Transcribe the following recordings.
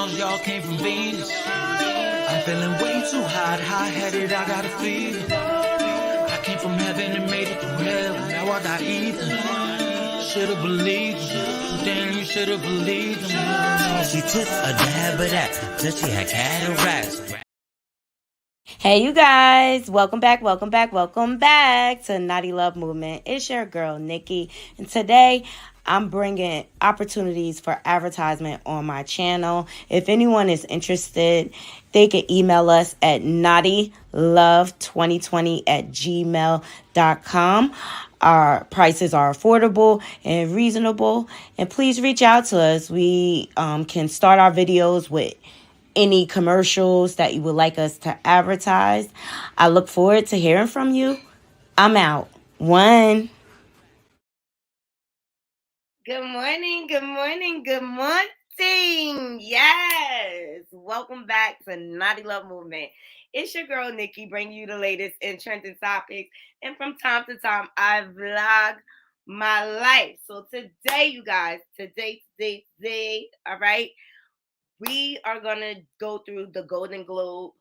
songs, y'all came from Venus. I'm feeling way too high-headed, I got a fever. I came from heaven and made it through hell, and now I got evil. Should've believed him. Damn, you should've believed him. She took a dab of that till she had cataracts. Hey, you guys, welcome back to Naughty Love Movement. It's your girl, Nikki, and today I'm bringing opportunities for advertisement on my channel. If anyone is interested, they can email us at knottylove2020@gmail.com. Our prices are affordable and reasonable, and please reach out to us. We can start our videos with any commercials that you would like us to advertise. I look forward to hearing from you. I'm out. One. Good morning. Yes. Welcome back to Naughty Love Movement. It's your girl, Nikki, bringing you the latest in trending topics. And from time to time, I vlog my life. So today, you guys, today, all right? We are going to go through the Golden Globe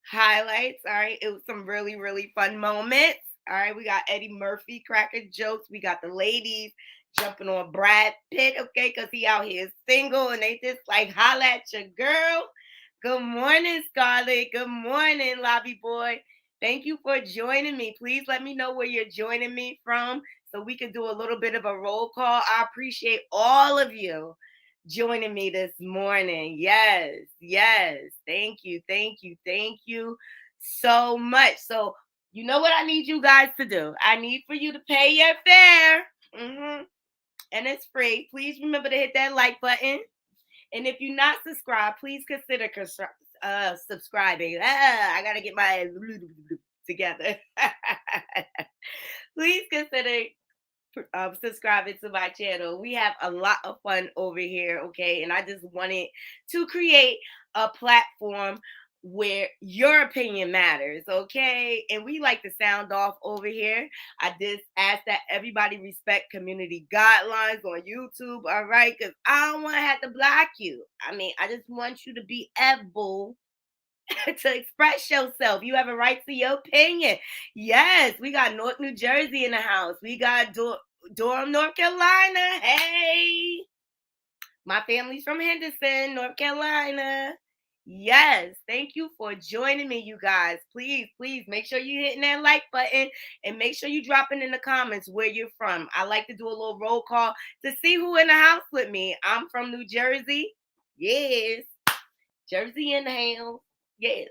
highlights, all right? It was some really, really fun moments, all right? We got Eddie Murphy cracking jokes. We got the ladies jumping on Brad Pitt, okay, because he out here single, and they just like holla at your girl. Good morning, Scarlett. Good morning, Lobby Boy. Thank you for joining me. Please let me know where you're joining me from so we can do a little bit of a roll call. I appreciate all of you joining me this morning. Yes. Thank you so much. So, you know what I need you guys to do? I need for you to pay your fare. And it's free. Please remember to hit that like button. And if you're not subscribed, please consider subscribing. I got to get my together. Please consider subscribing to my channel. We have a lot of fun over here, okay? And I just wanted to create a platform where your opinion matters, okay? And we like to sound off over here. I just ask that everybody respect community guidelines on YouTube, all right? Because I don't want to have to block you. I mean, I just want you to be able to express yourself. You have a right to your opinion. Yes, we got North New Jersey in the house. We got Durham, North Carolina. Hey, my family's from Henderson, North Carolina. Yes, thank you for joining me, you guys. Please make sure you're hitting that like button and make sure you're dropping in the comments where you're from. I like to do a little roll call to see who in the house with me. I'm from New Jersey. Yes. Jersey in the house. Yes.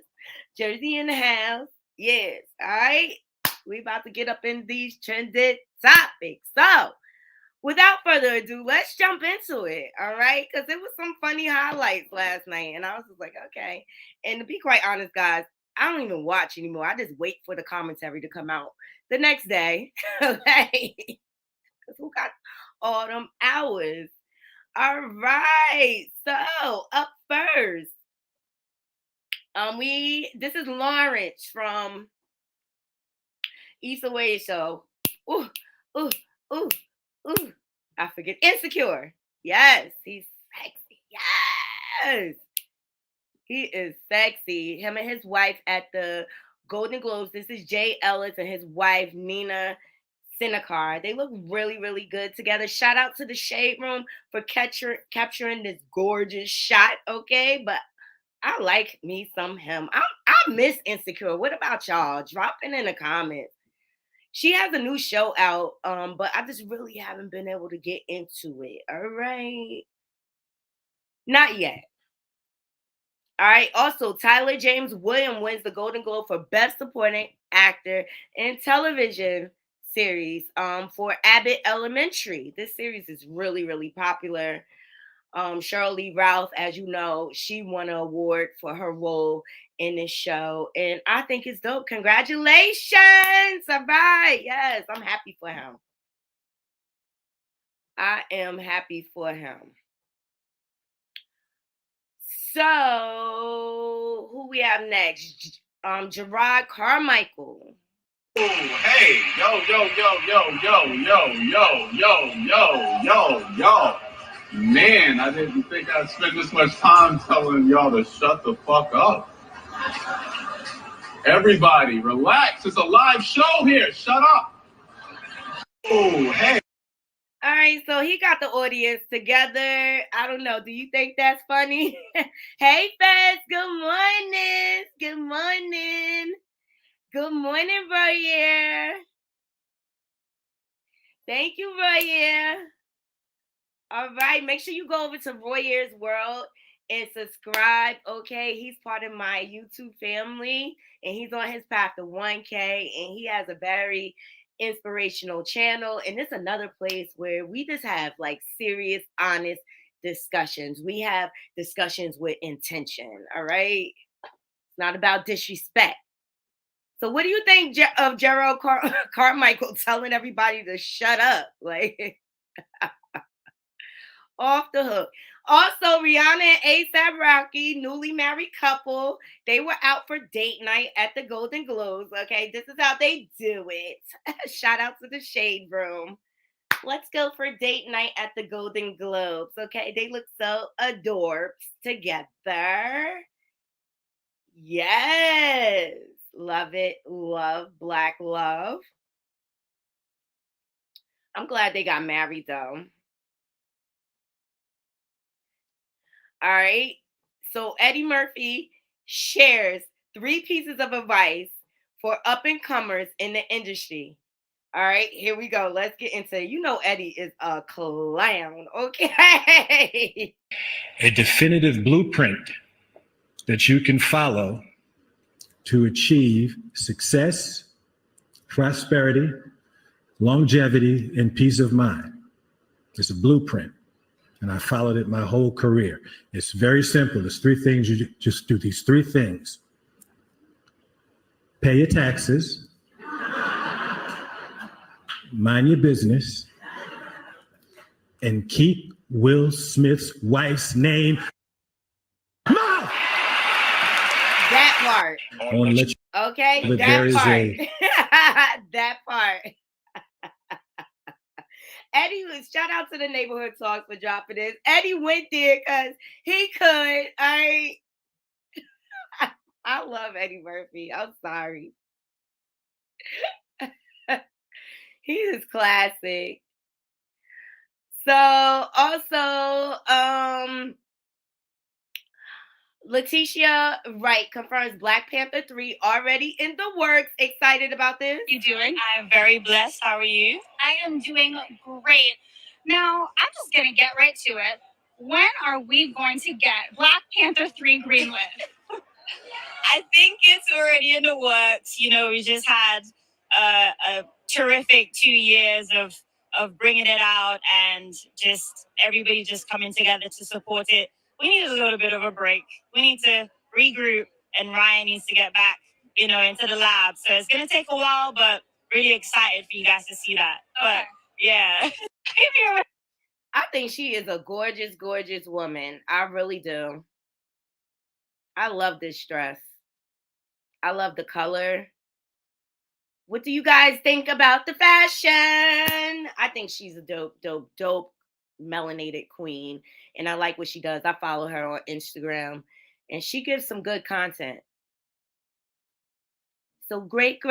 Jersey in the house. Yes. All right. We about to get up in these trended topics. So, without further ado, let's jump into it. All right. Because it was some funny highlights last night. And I was just like, okay. And to be quite honest, guys, I don't even watch anymore. I just wait for the commentary to come out the next day. Okay. Because who got all them hours? All right. So, up first. This is Lawrence from Issa Rae show. Ooh. I forget. Insecure. Yes, he's sexy. Yes. He is sexy. Him and his wife at the Golden Globes. This is Jay Ellis and his wife, Nina Sinecar. They look really, really good together. Shout out to the Shade Room for capturing this gorgeous shot, okay? But I like me some him. I miss Insecure. What about y'all? Drop it in the comments. She has a new show out, but I just really haven't been able to get into it. All right. Not yet. All right. Also, Tyler James Williams wins the Golden Globe for Best Supporting Actor in Television Series for Abbott Elementary. This series is really, really popular. Cheryl Lee Ralph, as you know, she won an award for her role in this show. And I think it's dope. Congratulations. All right. Yes, I'm happy for him. I am happy for him. So, who we have next? Gerard Carmichael. Oh, hey, yo. Man, I didn't think I'd spend this much time telling y'all to shut the fuck up. Everybody, relax. It's a live show here. Shut up. Oh, hey. All right, so he got the audience together. I don't know. Do you think that's funny? Hey, Fez. Good morning. Good morning. Good morning, Royer. Thank you, Royer. All right, make sure you go over to Royer's World and subscribe. Okay, he's part of my YouTube family, and he's on his path to 1K, and he has a very inspirational channel. And it's another place where we just have like serious, honest discussions. We have discussions with intention. All right, it's not about disrespect. So, what do you think of Gerald Carmichael telling everybody to shut up? Like, off the hook. Also, Rihanna and A$AP Rocky, newly married couple, they were out for date night at the Golden Globes. Okay, this is how they do it. Shout out to the Shade Room. Let's go for date night at the Golden Globes. Okay, they look so adorbs together. Yes, love it. Love Black love. I'm glad they got married though. All right. So Eddie Murphy shares 3 pieces of advice for up and comers in the industry. All right, here we go. Let's get into it. You know Eddie is a clown. Okay. A definitive blueprint that you can follow to achieve success, prosperity, longevity, and peace of mind. It's a blueprint. And I followed it my whole career. It's very simple. There's 3 things. You just do these 3 things. Pay your taxes, mind your business, and keep Will Smith's wife's name. That part. I want to let you Okay, but that there is part. That part. Eddie was shout out to the neighborhood talk for dropping this. Eddie went there because he could. I love Eddie Murphy. I'm sorry. He is classic. So also, Letitia Wright confirms Black Panther 3 already in the works. Excited about this? You doing? I'm very blessed. How are you? I am doing great. Now, I'm just going to get right to it. When are we going to get Black Panther 3 greenlit? I think it's already in the works. You know, we just had a terrific 2 years of bringing it out and just everybody just coming together to support it. We need a little bit of a break. We need to regroup, and Ryan needs to get back, you know, into the lab. So it's going to take a while, but really excited for you guys to see that. Okay. But yeah. I think she is a gorgeous, gorgeous woman. I really do. I love this dress. I love the color. What do you guys think about the fashion? I think she's a dope melanated queen. And I like what she does. I follow her on Instagram. And she gives some good content. So great.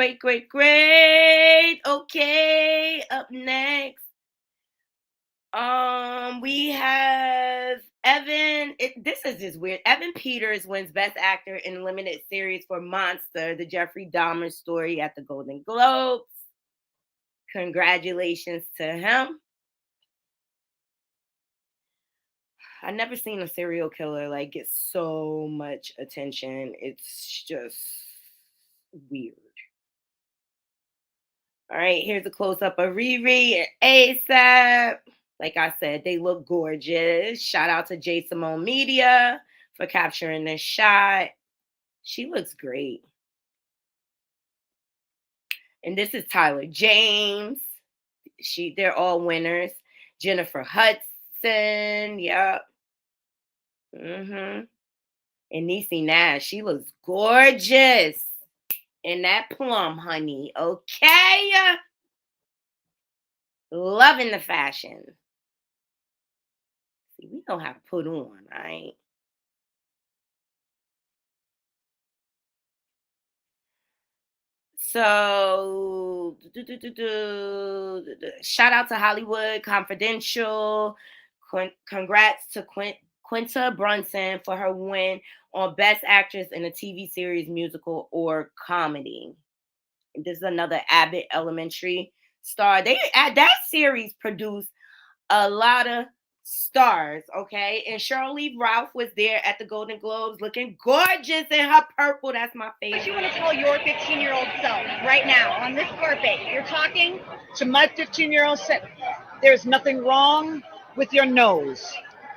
Okay, up next. We have Evan. This is just weird. Evan Peters wins Best Actor in Limited Series for Monster, the Jeffrey Dahmer story at the Golden Globes. Congratulations to him. I never seen a serial killer like get so much attention. It's just weird. All right, here's a close-up of Riri and A$AP. Like I said, they look gorgeous. Shout out to J. Simone Media for capturing this shot. She looks great. And this is Tyler James. They're all winners. Jennifer Hudson. Yep. And Niecy Nash. She looks gorgeous in that plum, honey. Okay. Loving the fashion. We know how to put on, all right? So, shout out to Hollywood Confidential. Congrats to Quinta Brunson for her win on Best Actress in a TV series, musical, or comedy. This is another Abbott Elementary star. That series produced a lot of stars, okay? And Shirley Ralph was there at the Golden Globes looking gorgeous in her purple. That's my favorite. What you want to tell your 15-year-old self right now on this carpet? You're talking to my 15-year-old self. There's nothing wrong with your nose.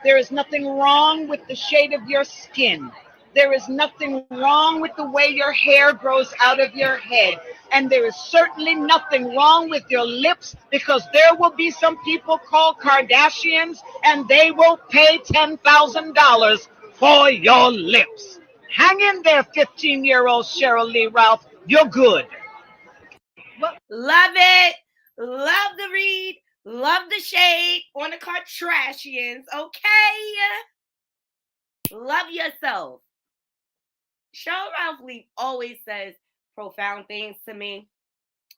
There is nothing wrong with the shade of your skin. There is nothing wrong with the way your hair grows out of your head. And there is certainly nothing wrong with your lips, because there will be some people called Kardashians and they will pay $10,000 for your lips. Hang in there, 15-year-old Cheryl Lee Ralph. You're good. Love it. Love the read. Love the shade on the Kardashians. Okay. Love yourself. Cheryl Ralph Lee always says profound things to me.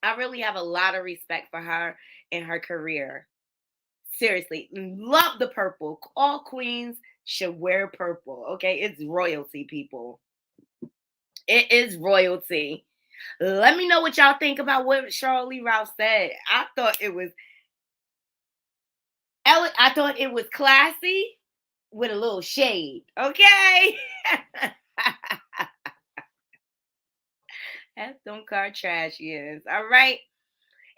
I really have a lot of respect for her and her career. Seriously, love the purple. All queens should wear purple. Okay, it's royalty, people. It is royalty. Let me know what y'all think about what Cheryl Lee Ralph said. I thought it was classy with a little shade. Okay. F them Kardashians. All right.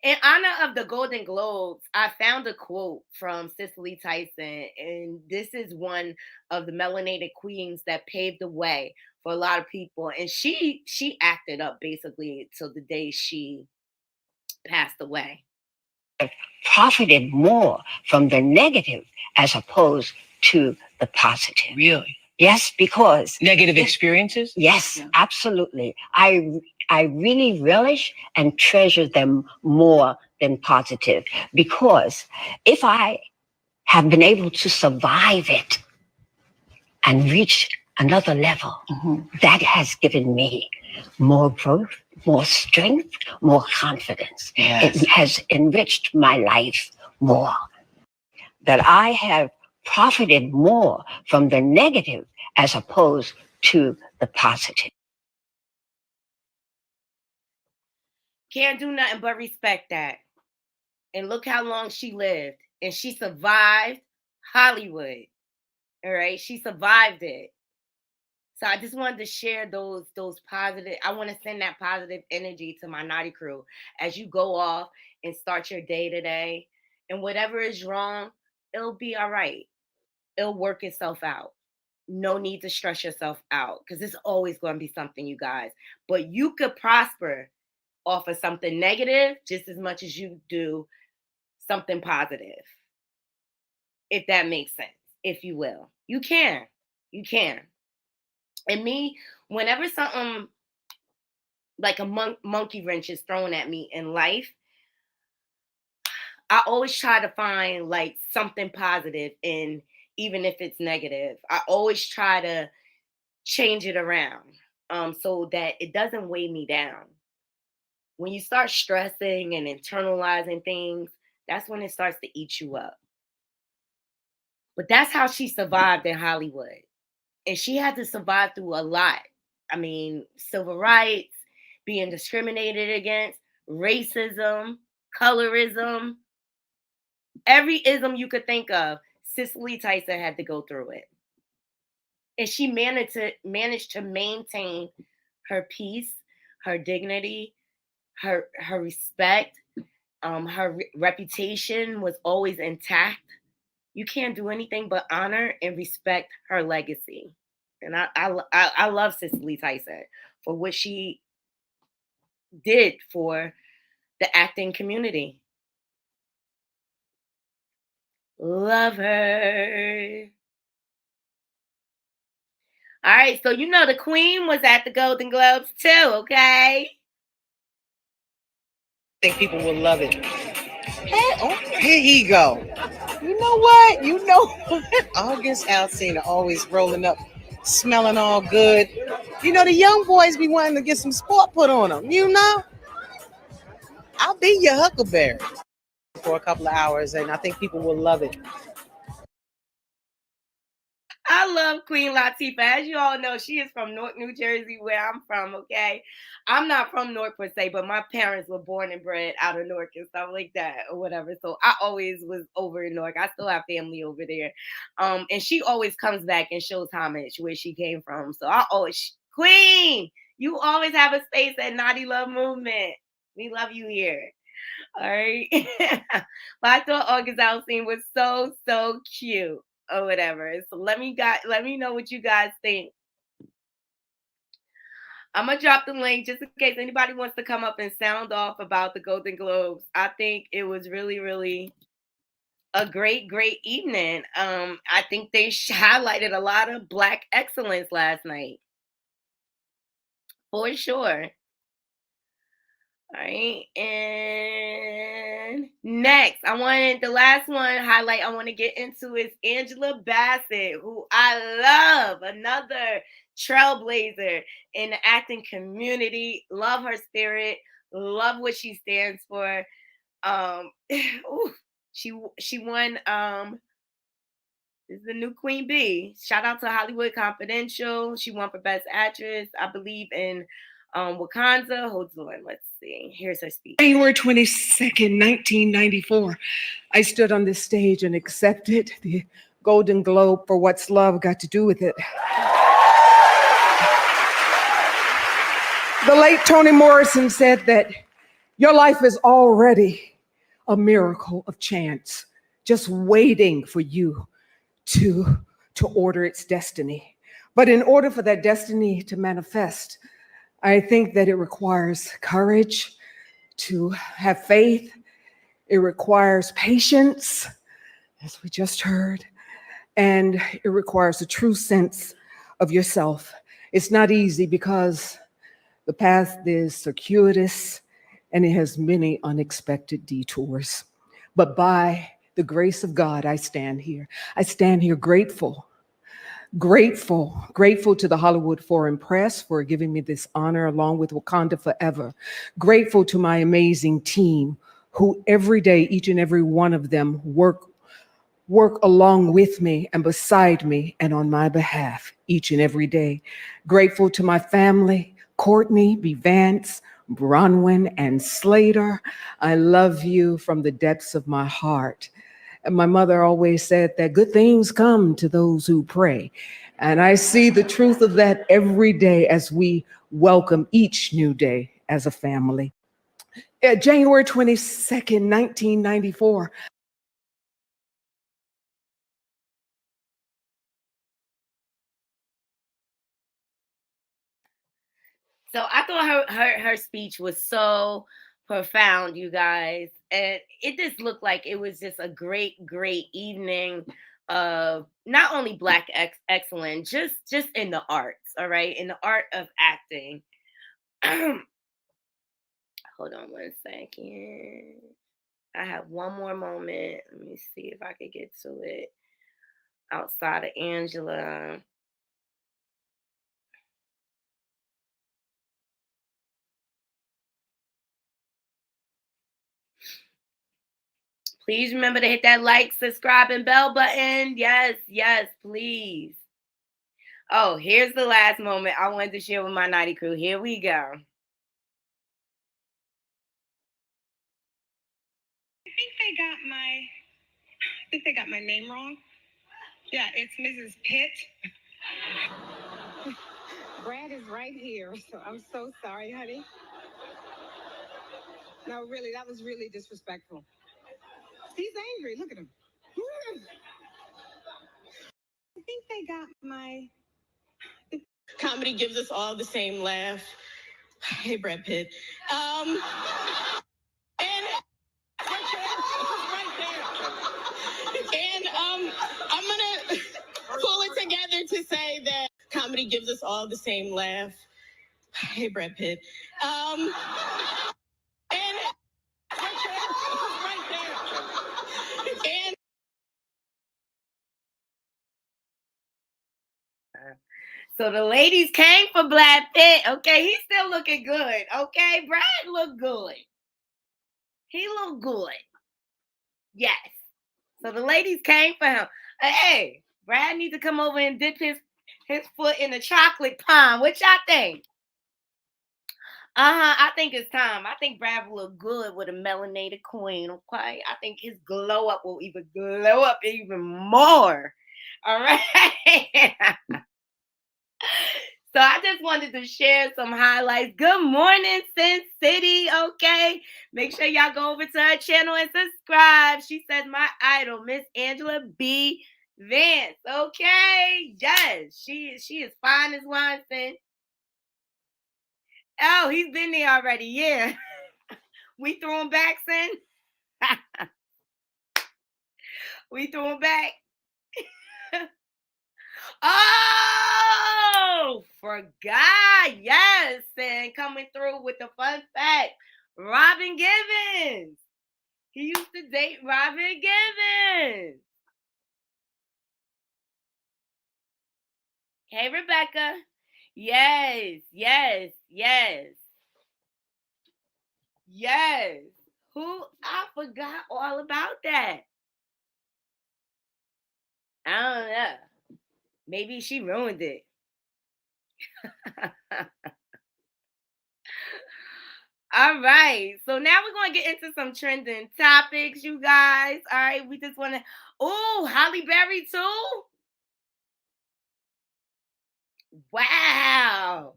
In honor of the Golden Globes, I found a quote from Cicely Tyson, and this is one of the melanated queens that paved the way for a lot of people. And she acted up basically till the day she passed away. Profited more from the negative as opposed to the positive. Really? Yes, because negative experiences? Yes, absolutely. I really relish and treasure them more than positive, because if I have been able to survive it and reach another level, that has given me more growth, more strength, more confidence. Yes. It has enriched my life more. That I have profited more from the negative as opposed to the positive. Can't do nothing but respect that. And look how long she lived. And she survived Hollywood. All right. She survived it. So I just wanted to share those positive. I want to send that positive energy to my naughty crew as you go off and start your day today. And whatever is wrong, it'll be all right. It'll work itself out. No need to stress yourself out, because it's always going to be something, you guys. But you could prosper off of something negative just as much as you do something positive. If that makes sense, if you will. You can. And me, whenever something like a monkey wrench is thrown at me in life, I always try to find like something positive in, even if it's negative. I always try to change it around so that it doesn't weigh me down. When you start stressing and internalizing things, that's when it starts to eat you up. But that's how she survived in Hollywood. And she had to survive through a lot. I mean, civil rights, being discriminated against, racism, colorism, every ism you could think of, Cicely Tyson had to go through it. And she managed to maintain her peace, her dignity, her respect. Her reputation was always intact. You can't do anything but honor and respect her legacy. And I love Cicely Tyson for what she did for the acting community. Love her. All right, so you know the Queen was at the Golden Globes too, okay? I think people will love it. Oh, here he go. You know what? You know what? August Alsina always rolling up, smelling all good. You know, the young boys be wanting to get some sport put on them. You know? I'll be your huckleberry for a couple of hours, and I think people will love it. I love Queen Latifah. As you all know, she is from Newark, New Jersey, where I'm from, okay? I'm not from Newark per se, but my parents were born and bred out of Newark and stuff like that or whatever. So I always was over in Newark. I still have family over there. And she always comes back and shows homage where she came from. So I always, Queen, you always have a space at Naughty Love Movement. We love you here. All right. But I thought August Alsina was so cute or whatever. So let me know what you guys think. I'm gonna drop the link just in case anybody wants to come up and sound off about the Golden Globes. I think it was really a great evening. I think they highlighted a lot of Black excellence last night, for sure. All right, and next, the last one highlight I want to get into is Angela Bassett, who I love, another trailblazer in the acting community. Love her spirit, love what she stands for. Ooh, she won. This is the new Queen Bee. Shout out to Hollywood Confidential. She won for Best Actress, I believe, in Wakanda. Hold on, let's see. Here's her speech. January 22nd, 1994, I stood on this stage and accepted the Golden Globe for What's Love Got to Do with It. The late Toni Morrison said that your life is already a miracle of chance, just waiting for you to order its destiny. But in order for that destiny to manifest, I think that it requires courage to have faith. It requires patience, as we just heard, and it requires a true sense of yourself. It's not easy because the path is circuitous and it has many unexpected detours. But by the grace of God, I stand here. I stand here grateful to the Hollywood Foreign Press for giving me this honor, along with Wakanda Forever. Grateful to my amazing team who every day, each and every one of them work along with me and beside me and on my behalf each and every day. Grateful to my family, Courtney, B. Vance, Bronwyn, and Slater. I love you from the depths of my heart. And my mother always said that good things come to those who pray. And I see the truth of that every day as we welcome each new day as a family. January 22nd, 1994. So I thought her speech was so profound, you guys, and it just looked like it was just a great evening of not only Black excellence, just in the arts. All right, in the art of acting. Hold on one second. I have one more moment. Let me see if I could get to it outside of Angela. Please remember to hit that like, subscribe, and bell button. Yes, please. Oh, here's the last moment I wanted to share with my Naughty crew. Here we go. I think they got my name wrong. Yeah, it's Mrs. Pitt. Brad is right here, so I'm so sorry, honey. No, really, that was really disrespectful. He's angry. Look at him. I think they got my... Comedy gives us all the same laugh. Hey, Brad Pitt. And right there. And I'm gonna pull it together to say that comedy gives us all the same laugh. Hey, Brad Pitt. And right there. And So the ladies came for Brad Pitt. Okay, he's still looking good. Okay, Brad looked good. He looked good. Yes. So the ladies came for him. Hey, Brad needs to come over and dip his foot in the chocolate pond. What y'all think? I think it's time. I think Brad will look good with a melanated queen. Okay, I think his glow up will even glow up even more. All right. So I just wanted to share some highlights. Good morning, Sin City. Okay. Make sure y'all go over to her channel and subscribe. She says, my idol, Miss Angela B. Vance. Okay. Yes. She is fine as wine, Sin. Oh, he's been there already. Yeah. We threw him back, Sin. We threw him back. Oh, forgot. Yes. And coming through with the fun fact. Robin Givens. He used to date Robin Givens. Hey, Rebecca. Yes. Who? I forgot all about that. I don't know. Maybe she ruined it. All right. So now we're going to get into some trending topics, you guys. All right. We just want to. Oh, Halle Berry, too? Wow.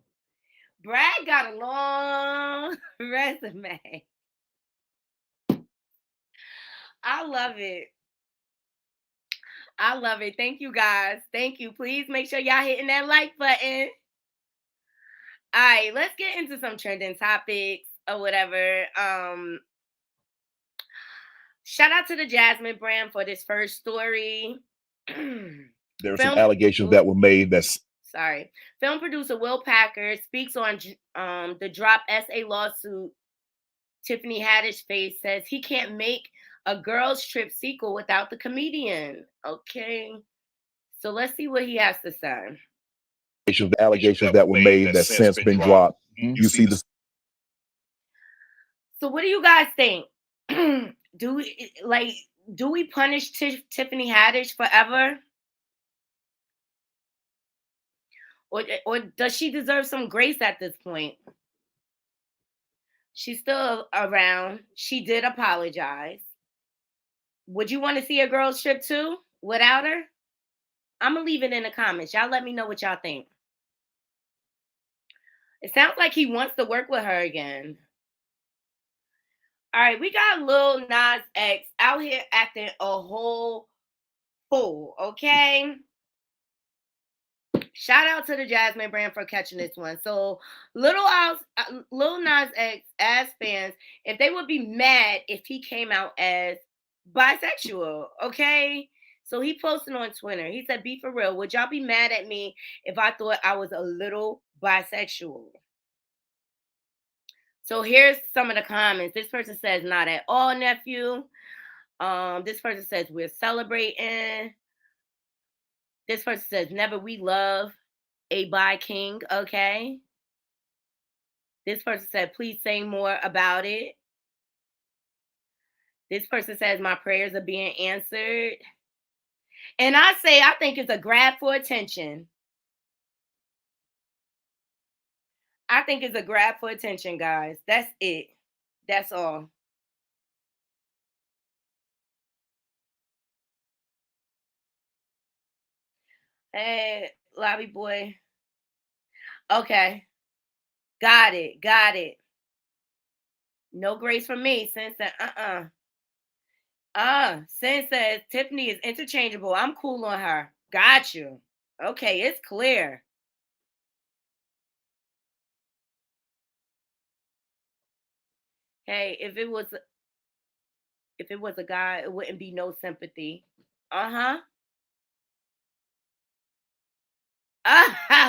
Brad got a long resume. I love it. Thank you, guys. Thank you. Please make sure y'all hitting that like button. All right, let's get into some trending topics or whatever. Shout out to the Jasmine brand for this first story. There are some allegations that were made that's Film producer Will Packer speaks on the Drop SA lawsuit Tiffany Haddish face, says he can't make a Girls Trip sequel without the comedian. Okay. So let's see what he has to say. Allegations that were made that's since been dropped. You see the. So what do you guys think? Do we punish Tiffany Haddish forever? Or does she deserve some grace at this point? She's still around. She did apologize. Would you want to see a Girls Trip too without her? I'm going to leave it in the comments. Y'all let me know what y'all think. It sounds like he wants to work with her again. All right, we got Lil Nas X out here acting a whole fool, okay? Shout out to the Jasmine brand for catching this one. So Lil Nas X, as fans, if they would be mad if he came out as bisexual, okay? So he posted on Twitter. He said, be for real. Would y'all be mad at me if I thought I was a little bisexual? So here's some of the comments. This person says, not at all, nephew. This person says, we're celebrating. This person says, never we love a bi king, okay? This person said, please say more about it. This person says, my prayers are being answered. And I think it's a grab for attention. I think it's a grab for attention, guys. That's it. That's all. Hey, lobby boy. Okay. Got it. No grace from me. Since that, Sin says Tiffany is interchangeable. I'm cool on her. Got you. Okay, it's clear. Hey, if it was a guy, it wouldn't be no sympathy.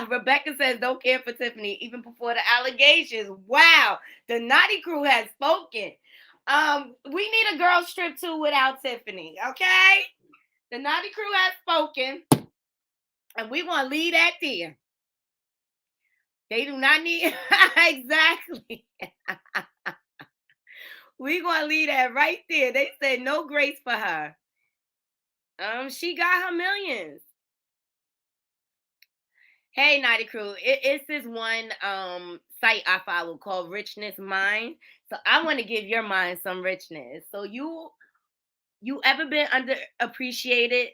Rebecca says don't care for Tiffany even before the allegations. Wow, the Naughty crew has spoken. We need a Girls Trip too without Tiffany. Okay, the Naughty crew has spoken, and we want to leave that there. They do not need exactly. We're gonna leave that right there. They said no grace for her. She got her millions. Hey, Naughty Crew. It's this one site I follow called Richness Mind. So I want to give your mind some richness. So you ever been underappreciated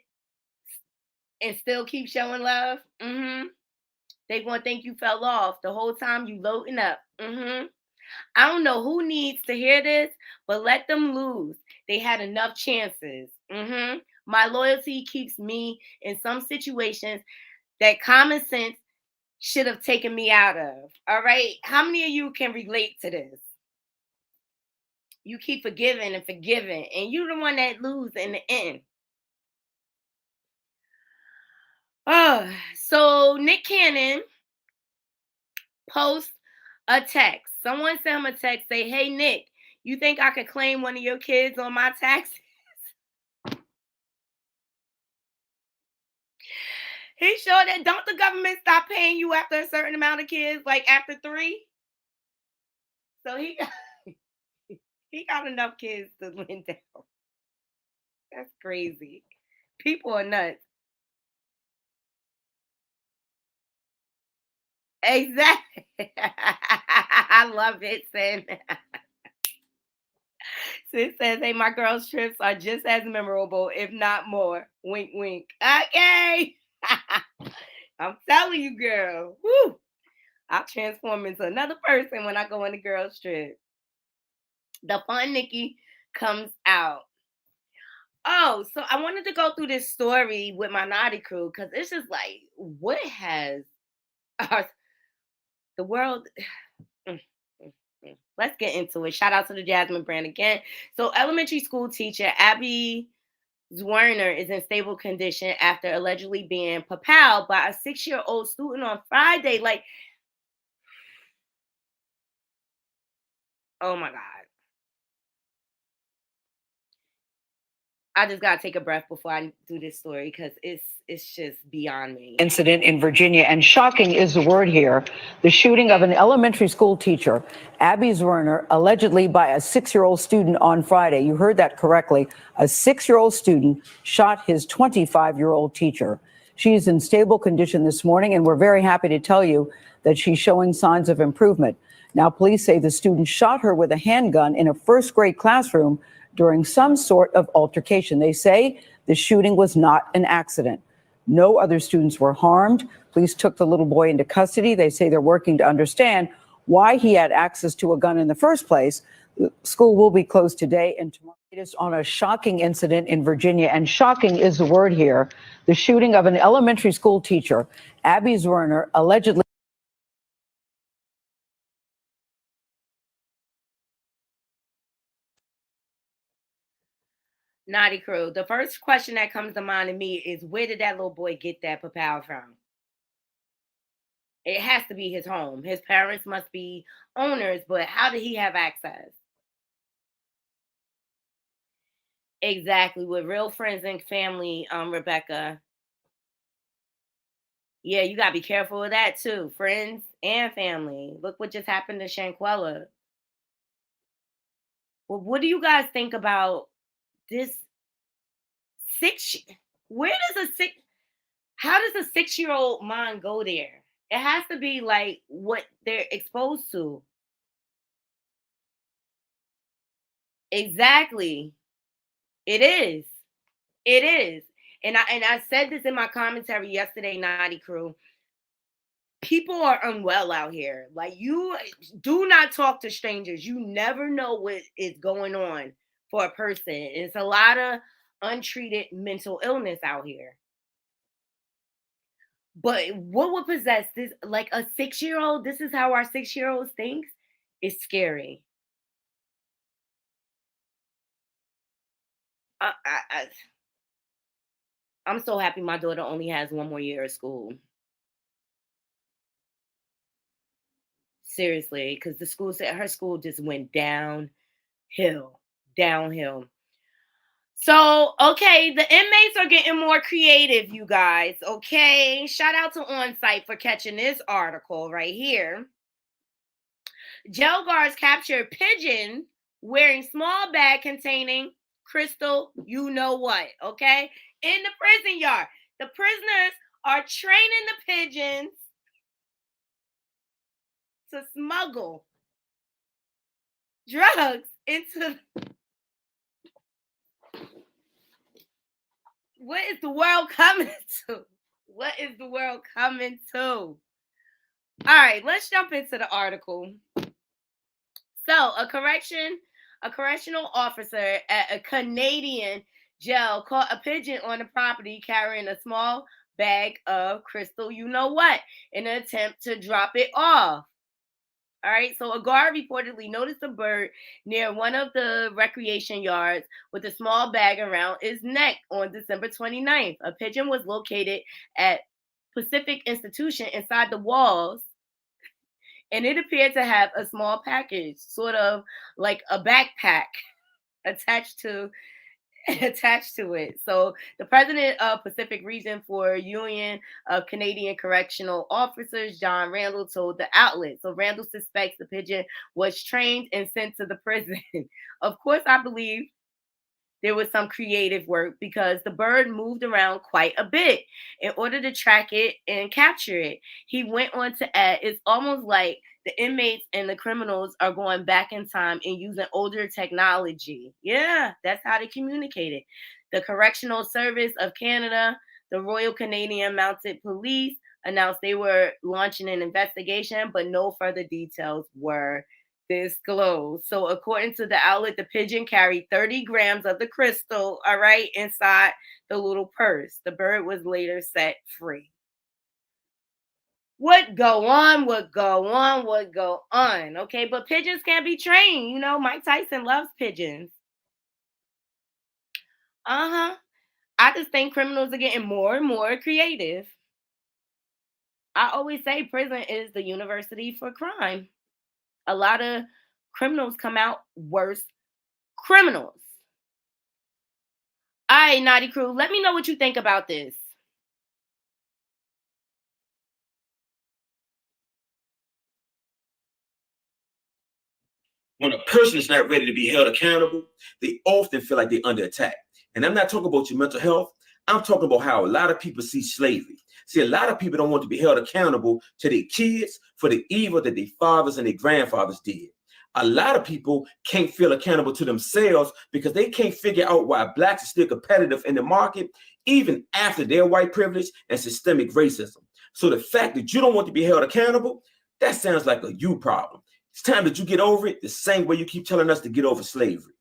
and still keep showing love? Mm-hmm. They gonna think you fell off the whole time you loading up. Mm-hmm. I don't know who needs to hear this, but let them lose. They had enough chances. Mm-hmm. My loyalty keeps me in some situations that common sense should have taken me out of. All right. How many of you can relate to this? You keep forgiving and forgiving, and you're the one that lose in the end. Oh, so Nick Cannon posts a text. Someone sent him a text, say, "Hey Nick, you think I could claim one of your kids on my taxes?" He showed that don't the government stop paying you after a certain amount of kids, like after 3? So he got enough kids to win down. That's crazy. People are nuts. Exactly. I love it, Sin. Sis says, hey, my girls' trips are just as memorable, if not more. Wink, wink. Okay. I'm telling you, girl. Woo. I'll transform into another person when I go on the girls' trip. The fun Nikki comes out. Oh, so I wanted to go through this story with my naughty crew because it's just like, what has the world? Let's get into it. Shout out to the Jasmine brand again. So, elementary school teacher Abby Zwerner is in stable condition after allegedly being papaled by a 6-year-old student on Friday. Like, oh my God. I just gotta take a breath before I do this story because it's just beyond me. Incident in Virginia, and shocking is the word here. The shooting of an elementary school teacher, Abby Zwerner, allegedly by a 6-year-old student on Friday. You heard that correctly. A 6-year-old student shot his 25-year-old teacher. She is in stable condition this morning, and we're very happy to tell you that she's showing signs of improvement. Now, police say the student shot her with a handgun in a first-grade classroom during some sort of altercation. They say the shooting was not an accident. No other students were harmed. Police took the little boy into custody. They say they're working to understand why he had access to a gun in the first place. The school will be closed today and tomorrow. It is on a shocking incident in Virginia, and shocking is the word here. The shooting of an elementary school teacher, Abby Zwerner, allegedly. Naughty crew. The first question that comes to mind to me is where did that little boy get that papal from? It has to be his home. His parents must be owners, but how did he have access? Exactly, with real friends and family, Rebecca. Yeah, you gotta be careful with that too. Friends and family. Look what just happened to Shanquella. Well, what do you guys think about this six? Where does a six? How does a 6-year-old mind go there? It has to be like what they're exposed to. Exactly. It is. It is. And I said this in my commentary yesterday, Naughty Crew. People are unwell out here. Like, you do not talk to strangers. You never know what is going on for a person. It's a lot of untreated mental illness out here. But what would possess this? Like a 6-year-old, this is how our 6-year-olds think. It's scary. I, I, I, I'm so happy my daughter only has one more year of school. Seriously, because the school said her school just went downhill, downhill. So, okay, the inmates are getting more creative, you guys. Okay, shout out to On-Site for catching this article right here. Jail guards capture pigeon wearing small bag containing crystal, you know what, okay? In the prison yard. The prisoners are training the pigeons to smuggle drugs into. What is the world coming to? What is the world coming to? All right, let's jump into the article. So, a correctional officer at a Canadian jail caught a pigeon on the property carrying a small bag of crystal, you know what, in an attempt to drop it off. All right, so a guard reportedly noticed a bird near one of the recreation yards with a small bag around its neck on December 29th. A pigeon was located at Pacific Institution inside the walls, and it appeared to have a small package, sort of like a backpack attached to it. So the president of Pacific Region for Union of Canadian Correctional Officers, John Randall, told the outlet. So Randall suspects the pigeon was trained and sent to the prison. Of course, I believe there was some creative work because the bird moved around quite a bit in order to track it and capture it. He went on to add, it's almost like the inmates and the criminals are going back in time and using older technology. Yeah, that's how they communicated. The Correctional Service of Canada, the Royal Canadian Mounted Police announced they were launching an investigation, but no further details were disclosed. So according to the outlet, the pigeon carried 30 grams of the crystal, all right, inside the little purse. The bird was later set free. What go on, okay? But pigeons can't be trained. You know, Mike Tyson loves pigeons. I just think criminals are getting more and more creative. I always say prison is the university for crime. A lot of criminals come out worse criminals. All right, Naughty Crew, let me know what you think about this. When a person is not ready to be held accountable, they often feel like they're under attack. And I'm not talking about your mental health. I'm talking about how a lot of people see slavery. See, a lot of people don't want to be held accountable to their kids for the evil that their fathers and their grandfathers did. A lot of people can't feel accountable to themselves because they can't figure out why blacks are still competitive in the market, even after their white privilege and systemic racism. So the fact that you don't want to be held accountable, that sounds like a you problem. It's time that you get over it the same way you keep telling us to get over slavery.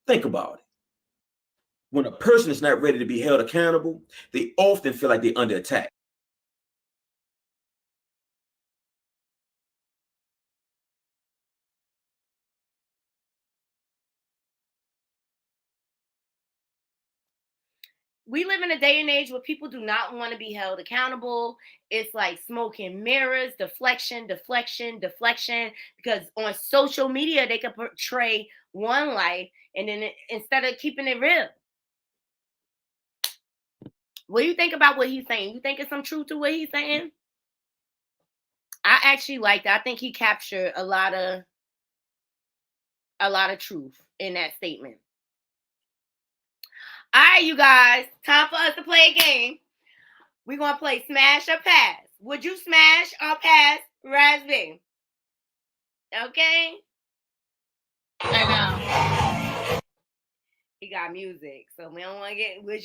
Think about it. When a person is not ready to be held accountable, they often feel like they're under attack. We live in a day and age where people do not want to be held accountable. It's like smoke and mirrors, deflection, because on social media, they can portray one life and then instead of keeping it real. What do you think about what he's saying? You think it's some truth to what he's saying? I actually like that. I think he captured a lot of truth in that statement. All right, you guys, time for us to play a game. We're going to play Smash or Pass. Would you smash or pass Raspberry? Okay? I know. He got music, so we don't want to get... Would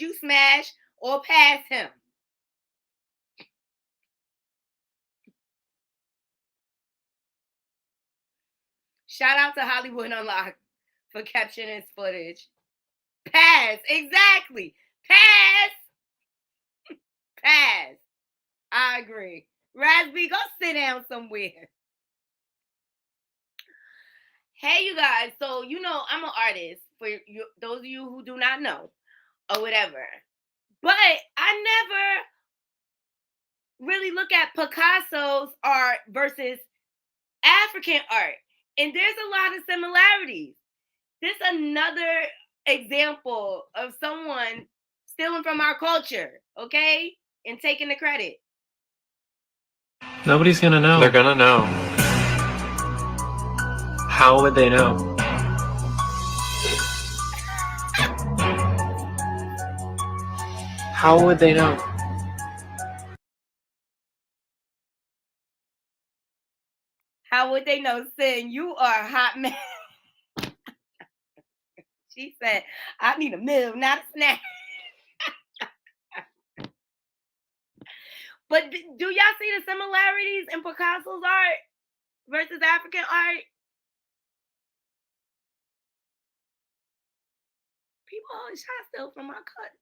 you smash or pass him? Shout out to Hollywood Unlocked for capturing his footage. Pass. Exactly. Pass. Pass. I agree. Raspy, go sit down somewhere. Hey, you guys. So, you know, I'm an artist. For you, those of you who do not know or whatever. But I never really look at Picasso's art versus African art. And there's a lot of similarities. There's another example of someone stealing from our culture, okay? And taking the credit. Nobody's gonna know. They're gonna know. How would they know? How would they know? How would they know? Sin, you are a hot man. She said, I need a meal, not a snack. But do y'all see the similarities in Picasso's art versus African art? People always try to steal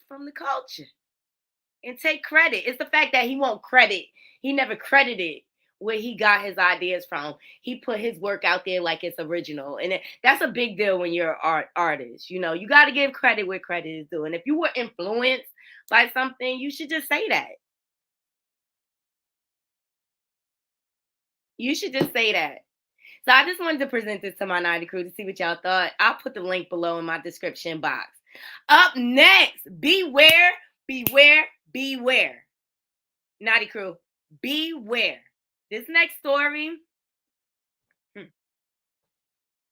from the culture and take credit. It's the fact that he won't credit. He never credited where he got his ideas from. He put his work out there like it's original, and that's a big deal when you're an artist. You know, you got to give credit where credit is due. And if you were influenced by something, you should just say that. You should just say that. So I just wanted to present this to my Knotty crew to see what y'all thought. I'll put the link below in my description box. Up next, beware, beware, beware. Knotty crew, beware. This next story.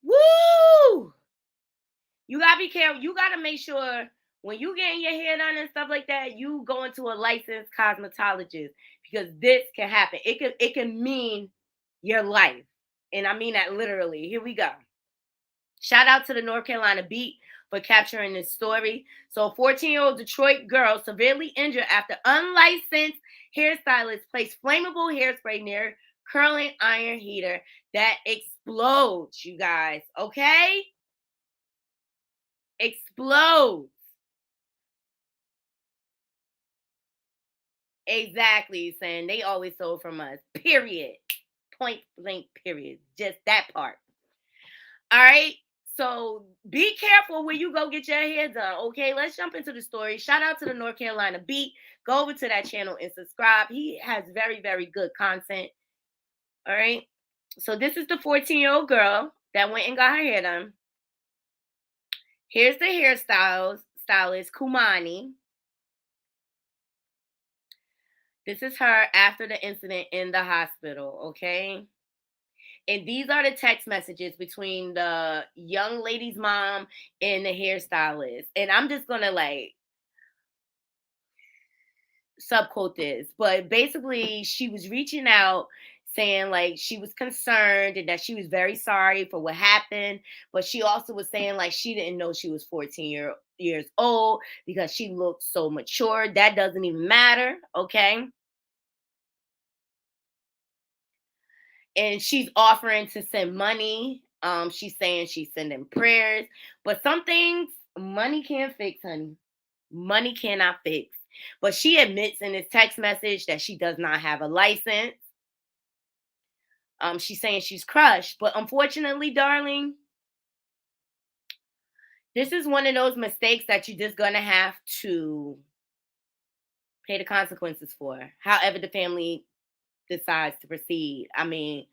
Woo! You gotta be careful. You gotta make sure when you getting your hair done and stuff like that, you go into a licensed cosmetologist, because this can happen. It can mean your life. And I mean that literally. Here we go. Shout out to the North Carolina Beat for capturing this story. So, 14-year-old Detroit girl severely injured after unlicensed hairstylist placed flammable hairspray near curling iron heater that explodes, you guys. Okay? Explodes. Exactly, saying they always sold from us. Period. Point blank, period. Just that part. All right. So be careful when you go get your hair done. Okay, let's jump into the story. Shout out to the North Carolina Beat. Go over to that channel and subscribe. He has very, very good content. All right. So this is the 14-year-old girl that went and got her hair done. Here's the stylist, Kumani. This is her after the incident in the hospital, okay? And these are the text messages between the young lady's mom and the hairstylist. And I'm just going to like subquote this. But basically, she was reaching out saying like she was concerned and that she was very sorry for what happened. But she also was saying like she didn't know she was 14 years old because she looked so mature. That doesn't even matter, okay? And she's offering to send money. She's saying she's sending prayers. But some things money can't fix, honey. Money cannot fix. But she admits in this text message that she does not have a license. She's saying she's crushed. But unfortunately, darling, this is one of those mistakes that you're just going to have to pay the consequences for, however the family decides to proceed. I mean,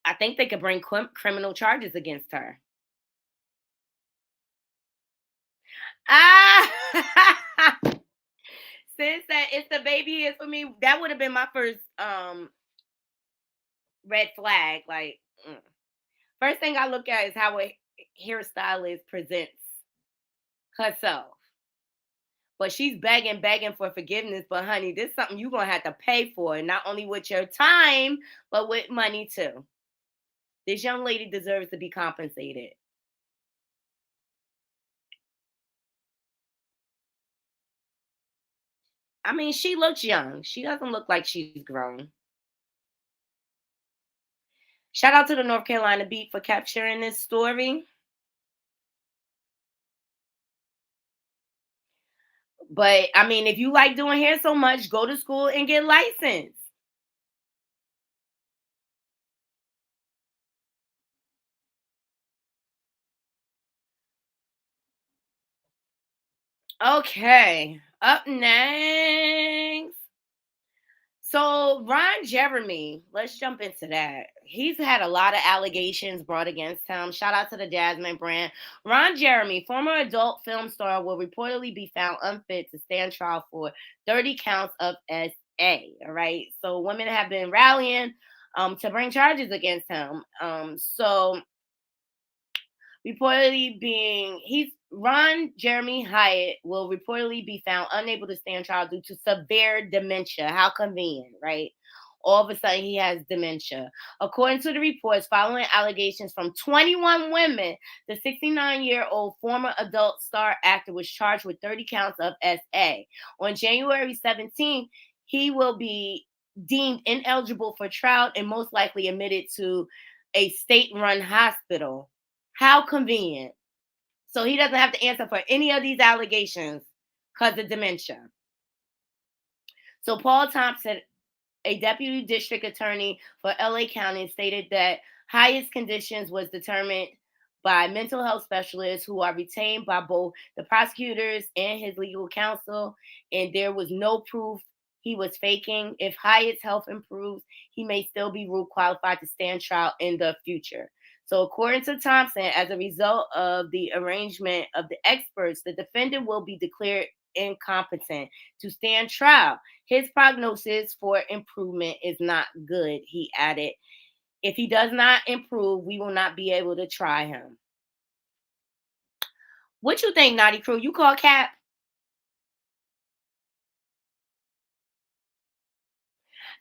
I think they could bring criminal charges against her. Since that it's the baby is for me, that would have been my first red flag. Like, first thing I look at is how a hairstylist presents herself. But she's begging for forgiveness. But honey, this is something you're gonna have to pay for, not only with your time, but with money too. This young lady deserves to be compensated. I mean, she looks young. She doesn't look like she's grown. Shout out to the North Carolina Beat for capturing this story. But I mean, if you like doing hair so much, go to school and get licensed. Okay, up next. So Ron Jeremy, let's jump into that. He's had a lot of allegations brought against him. Shout out to the Jasmine brand. Ron Jeremy, former adult film star, will reportedly be found unfit to stand trial for 30 counts of SA. All right. So women have been rallying to bring charges against him. So Ron Jeremy Hyatt will reportedly be found unable to stand trial due to severe dementia. How convenient, right? All of a sudden he has dementia. According to the reports, following allegations from 21 women, the 69-year-old former adult star actor was charged with 30 counts of SA. On January 17th, he will be deemed ineligible for trial and most likely admitted to a state-run hospital. How convenient. So he doesn't have to answer for any of these allegations because of dementia. So Paul Thompson, a deputy district attorney for LA County, stated that Hyatt's conditions was determined by mental health specialists who are retained by both the prosecutors and his legal counsel, and there was no proof he was faking. If Hyatt's health improves, he may still be ruled qualified to stand trial in the future. So according to Thompson, as a result of the arrangement of the experts, the defendant will be declared incompetent to stand trial. His prognosis for improvement is not good, he added. If he does not improve, we will not be able to try him. What you think, Naughty Crew? You call Cap?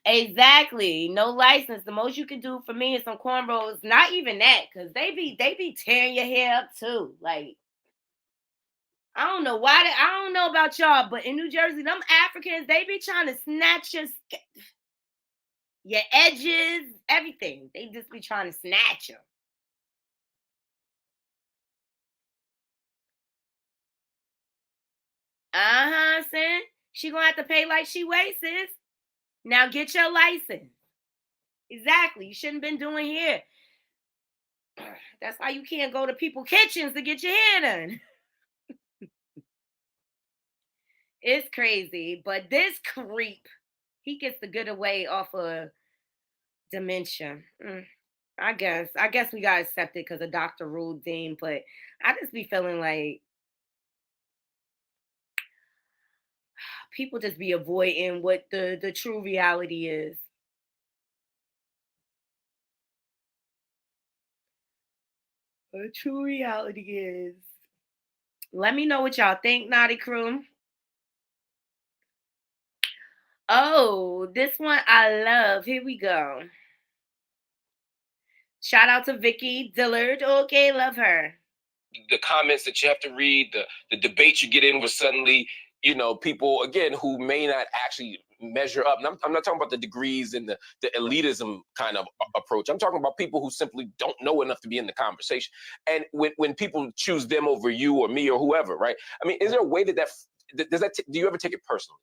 Exactly. No license. The most you can do for me is some cornrows. Not even that, because they be tearing your hair up too. Like, I don't know why. I don't know about y'all, but in New Jersey, them Africans, they be trying to snatch your edges, everything. They just be trying to snatch them. Sis. She gonna have to pay like she weighs, sis. Now get your license. Exactly. You shouldn't been doing hair. That's why you can't go to people's kitchens to get your hair done. It's crazy. But this creep, he gets the good away off of dementia. I guess we gotta accept it because the doctor ruled Dean, but I just be feeling like people just be avoiding what the true reality is. The true reality is. Let me know what y'all think, Naughty Crew. Oh, this one I love. Here we go. Shout out to Vicky Dillard. Okay, love her. The comments that you have to read, the debates you get in with suddenly, people, again, who may not actually measure up. And I'm not talking about the degrees and the elitism kind of approach. I'm talking about people who simply don't know enough to be in the conversation. And when people choose them over you or me or whoever, right? I mean, is there a way do you ever take it personally?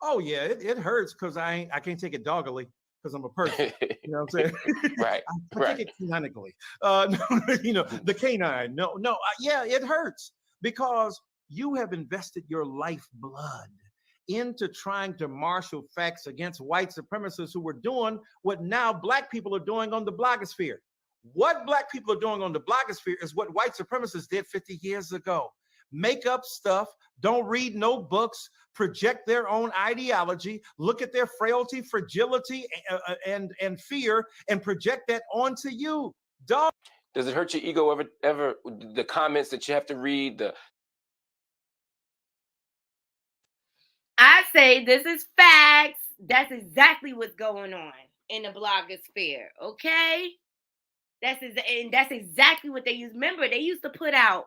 Oh yeah, it hurts because I can't take it doggily because I'm a person. You know what I'm saying? Right. I take it canonically. The canine. Yeah, it hurts because you have invested your lifeblood into trying to marshal facts against white supremacists who were doing what now black people are doing on the blogosphere. What black people are doing on the blogosphere is what white supremacists did 50 years ago. Make up stuff, don't read no books, project their own ideology, look at their frailty, fragility, and fear, and project that onto you. Dog. Does it hurt your ego ever the comments that you have to read? I say this is facts. That's exactly what's going on in the blogosphere, okay? That's exactly what they use. Remember, they used to put out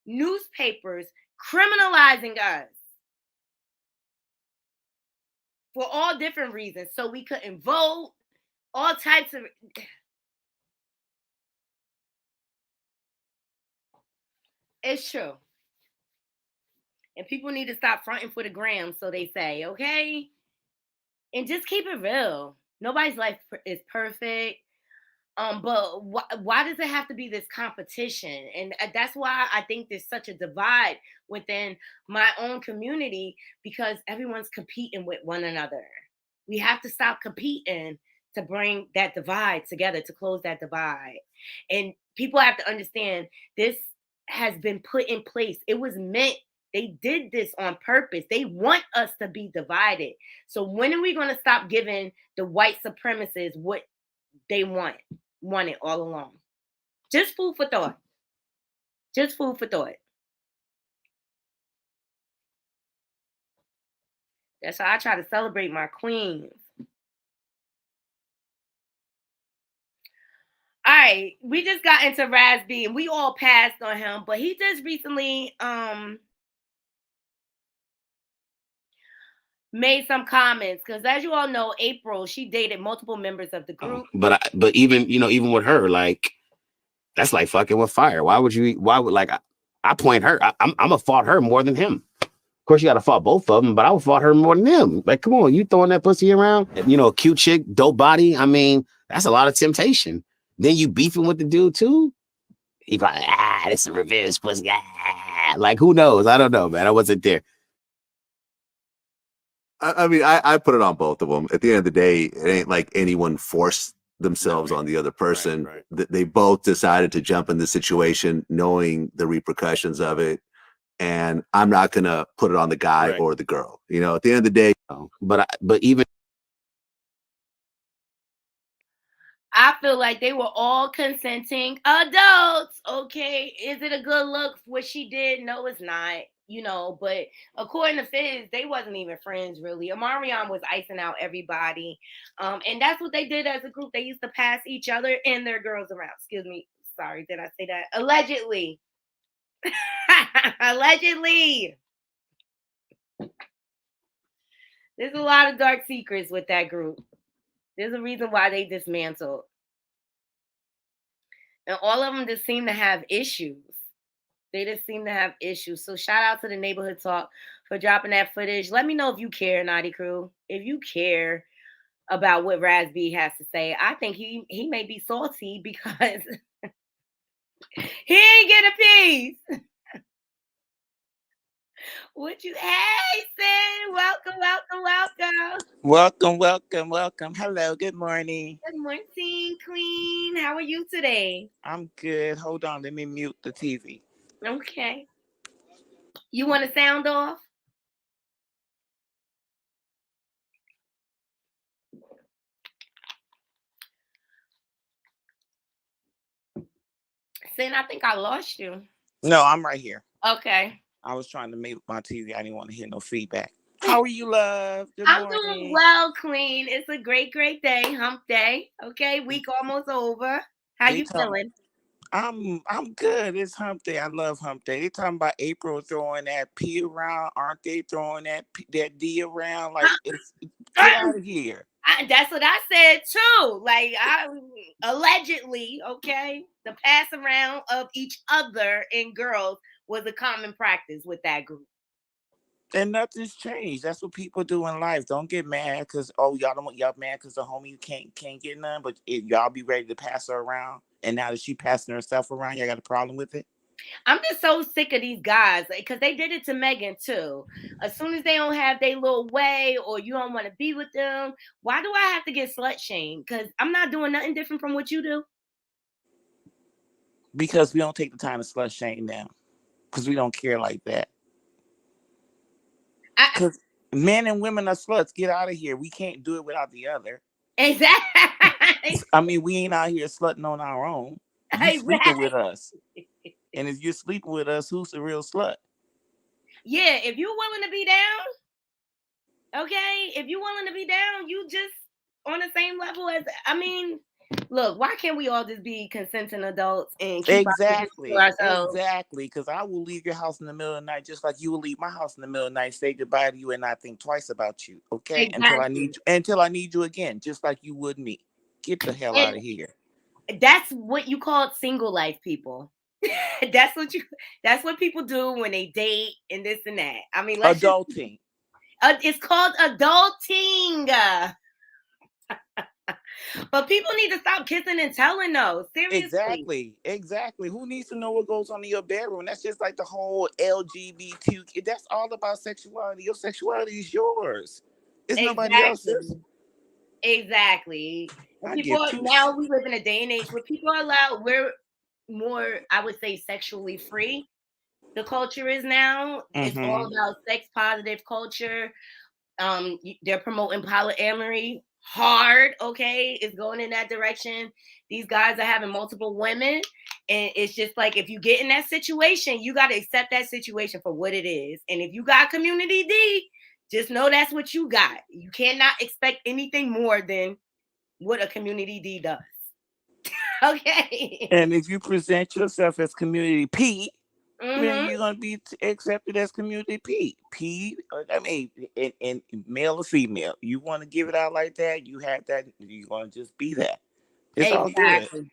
newspapers criminalizing us for all different reasons. So we couldn't vote, all types of... It's true. And people need to stop fronting for the gram, so they say, okay? And just keep it real. Nobody's life is perfect. But why does it have to be this competition? And that's why I think there's such a divide within my own community, because everyone's competing with one another. We have to stop competing to bring that divide together, to close that divide. And people have to understand this has been put in place. It was meant. They did this on purpose. They want us to be divided. So when are we going to stop giving the white supremacists what they wanted all along? Just food for thought. Just food for thought. That's how I try to celebrate my queens. All right, we just got into Raz B, and we all passed on him, but he just recently made some comments because, as you all know, April, she dated multiple members of the group. But even even with her, like, that's like fucking with fire. Why would like I point her? I'm gonna fought her more than him. Of course, you got to fight both of them, but I would fought her more than him. Like, come on, you throwing that pussy around? A cute chick, dope body. I mean, that's a lot of temptation. Then you beefing with the dude too. He probably this is a revenge pussy. Like, who knows? I don't know, man. I wasn't there. I mean, I put it on both of them. At the end of the day, it ain't like anyone forced themselves on the other person. They both decided to jump in the situation knowing the repercussions of it. And I'm not going to put it on the guy or the girl. At the end of the day. But even. I feel like they were all consenting adults. Okay. Is it a good look what she did? No, it's not. But according to Fizz, they wasn't even friends really. Omarion was icing out everybody. And that's what they did as a group. They used to pass each other and their girls around. Excuse me. Sorry, did I say that? Allegedly. Allegedly. There's a lot of dark secrets with that group. There's a reason why they dismantled. And all of them just seem to have issues. They just seem to have issues. So shout out to the Neighborhood Talk for dropping that footage. Let me know if you care, Naughty Crew. If you care about what Raz B has to say. I think he may be salty because he ain't get a piece. What you, hey, Sin, Welcome. Hello, good morning. Good morning, Queen. How are you today? I'm good. Hold on, let me mute the TV. Okay. You want to sound off? Sin, I think I lost you. No, I'm right here. Okay. I was trying to mute my TV. I didn't want to hear no feedback. How are you, love? Good I'm morning. doing well, Queen. It's a great day, hump day. Okay, week almost over. How you feeling? I'm good. It's hump day. I love hump day. They talking about April throwing that P around. Aren't they throwing that D around? Like, get out of here. That's what I said too. Like, allegedly, okay, the pass around of each other and girls was a common practice with that group. And nothing's changed. That's what people do in life. Don't get mad because y'all mad because the homie can't get none. But if y'all be ready to pass her around, and now that she passing herself around, y'all got a problem with it? I'm just so sick of these guys because they did it to Megan too. As soon as they don't have their little way or you don't want to be with them, why do I have to get slut shamed? Because I'm not doing nothing different from what you do. Because we don't take the time to slut shame them. Because we don't care like that. Because men and women are sluts. Get out of here. We can't do it without the other. Exactly. I mean, we ain't out here slutting on our own. You sleeping with us. And if you're sleeping with us, who's the real slut? Yeah, if you're willing to be down, okay? If you're willing to be down, you just on the same level as, I mean, look, why can't we all just be consenting adults and keep Exactly. our ourselves? Exactly. Because I will leave your house in the middle of the night just like you will leave my house in the middle of the night, say goodbye to you, and not think twice about you. Okay? Exactly. Until I need you again, just like you would me. Get the hell out of here. That's what you call single life, people. That's what people do when they date and this and that. I mean, adulting. It's called adulting. But people need to stop kissing and telling, though. Seriously. Exactly. Who needs to know what goes on in your bedroom? That's just like the whole LGBT. That's all about sexuality. Your sexuality is yours. It's nobody else's. Exactly. And I people give two. now we live in a day and age where people are allowed. We're more, I would say, sexually free. The culture is now. It's all Mm-hmm. about sex positive culture. They're promoting polyamory hard. Okay, it's going in that direction. These guys are having multiple women, and it's just like if you get in that situation, you got to accept that situation for what it is. And if you got community D, just know that's what you got. You cannot expect anything more than what a community D does. Okay. And if you present yourself as community P, then Mm-hmm. you're gonna be accepted as community P. P. I mean, in male or female, you want to give it out like that. You have that. You're gonna just be that. It's all good. Exactly.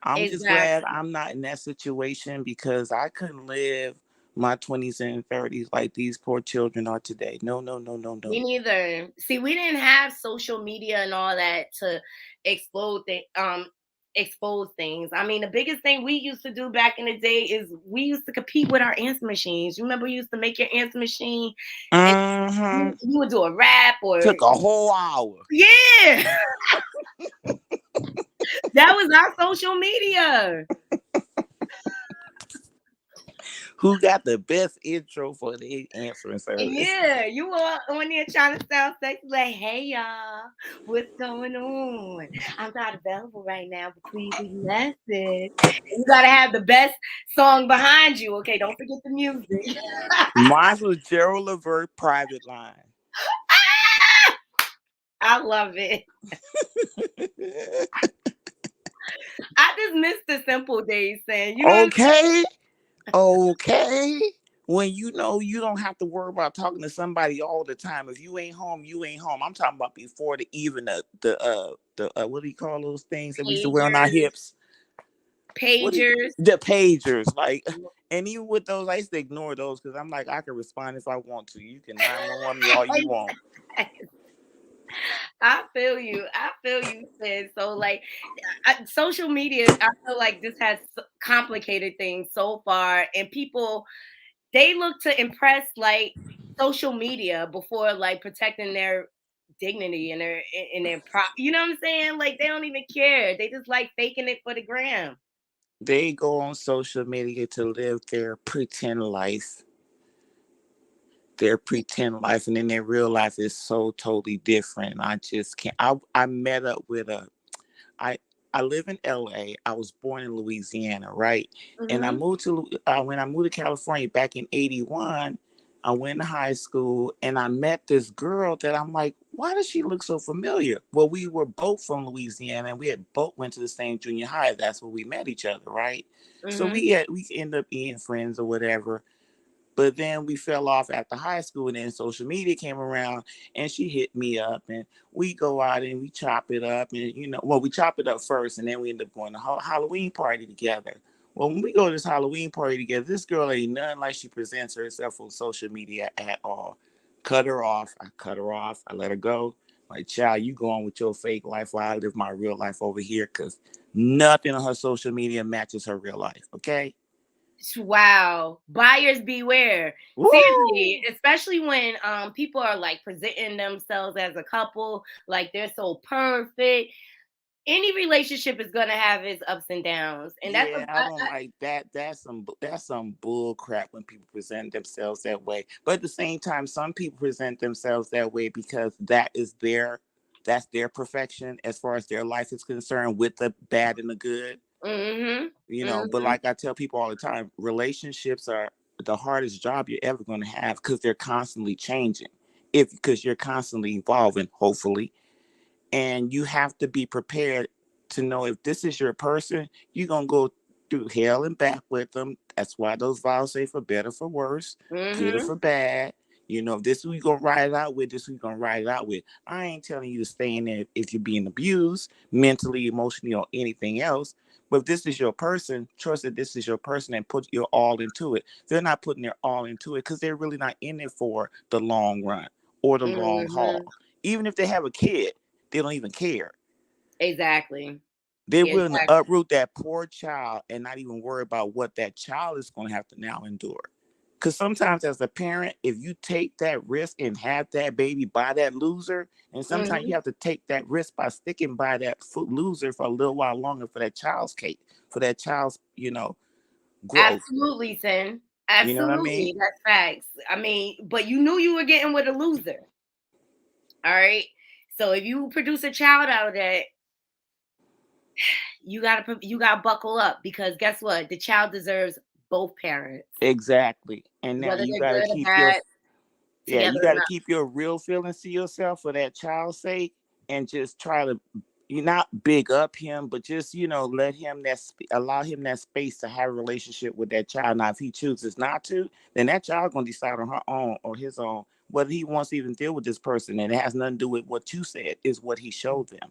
I'm just glad Exactly. I'm not in that situation because I couldn't live my 20s and 30s like these poor children are today. No, no, no, no, Me no. neither. See, we didn't have social media and all that to explode expose things. I mean, the biggest thing we used to do back in the day is we used to compete with our answer machines. You remember you used to make your answer machine and Mm-hmm. you would do a rap or Took a whole hour. yeah. That was our social media. Who got the best intro for the answering service? Yeah, you were on there trying to sound sexy, like, hey y'all, what's going on? I'm not available right now, but please leave a message. And you gotta have the best song behind you. Okay, don't forget the music. Mine was Gerald Levert private line. I love it. I just miss the simple days, saying, you know what I'm saying? Okay. When you know you don't have to worry about talking to somebody all the time. If you ain't home, you ain't home. I'm talking about before the what do you call those things that we used to wear on our Pagers, hips? pagers. The pagers, like, and even with those, I used to ignore those because I'm like, I can respond if I want to. You can 911 me all you want. I feel you. I feel you, sis. So, like, social media, I feel like this has complicated things so far, and people they look to impress like social media before like protecting their dignity and their prop. You know what I'm saying? Like they don't even care. They just like faking it for the gram. They go on social media to live their pretend life. Their pretend life, and then their real life is so totally different. I just can't. I met up with I I live in LA. I was born in Louisiana, right? And I Mm-hmm. moved to when I moved to California back in '81. I went to high school and I met this girl that I'm like, why does she look so familiar? Well, we were both from Louisiana and we had both went to the same junior high. That's where we met each other, right? So Mm-hmm. we ended up being friends or whatever. But then we fell off after high school, and then social media came around, and she hit me up, and we go out and we chop it up, and we chop it up first, and then we end up going to Halloween party together. Well, when we go to this Halloween party together, this girl ain't nothing like she presents herself on social media at all. Cut her off. I cut her off. I let her go. Like, child, you go on with your fake life while I live my real life over here, because nothing on her social media matches her real life. Okay. Wow. Buyers beware. Woo! Seriously, especially when people are like presenting themselves as a couple, like they're so perfect. Any relationship is gonna have its ups and downs, and that's Yeah, I don't like that. That's some bull crap when people present themselves that way. But at the same time, some people present themselves that way because that's their perfection as far as their life is concerned, with the bad and the good. mm-hmm, But mm-hmm. like I tell people all the time, relationships are the hardest job you're ever going to have because they're constantly changing. Because you're constantly evolving, hopefully, and you have to be prepared to know if this is your person, you're going to go through hell and back with them. That's why those vows say for better, for worse, good or Mm-hmm. for bad. If this is who you're going to ride it out with, this is who you're going to ride it out with. I ain't telling you to stay in there if you're being abused mentally, emotionally, or anything else. But if this is your person, trust that this is your person and put your all into it. They're not putting their all into it because they're really not in it for the long run or the long Mm-hmm. haul. Even if they have a kid, they don't even care. Exactly. They're Yeah, willing to exactly. uproot that poor child and not even worry about what that child is going to have to now endure. Because sometimes as a parent, if you take that risk and have that baby by that loser, and sometimes you have to take that risk by sticking by that loser for a little while longer for that child's cake, for that child's, growth. Absolutely, Sin. You know what I mean? Absolutely. That's facts. I mean, but you knew you were getting with a loser. All right. So if you produce a child out of that, you gotta buckle up, because guess what? The child deserves both parents, Exactly. And now whether you they're got to good or keep bad, together you or got to not. keep your real feelings to yourself for that child's sake, and just try to, you not big up him, but just, let him allow him that space to have a relationship with that child. Now, if he chooses not to, then that child gonna decide on her own or his own whether he wants to even deal with this person, and it has nothing to do with what you said. Is what he showed them.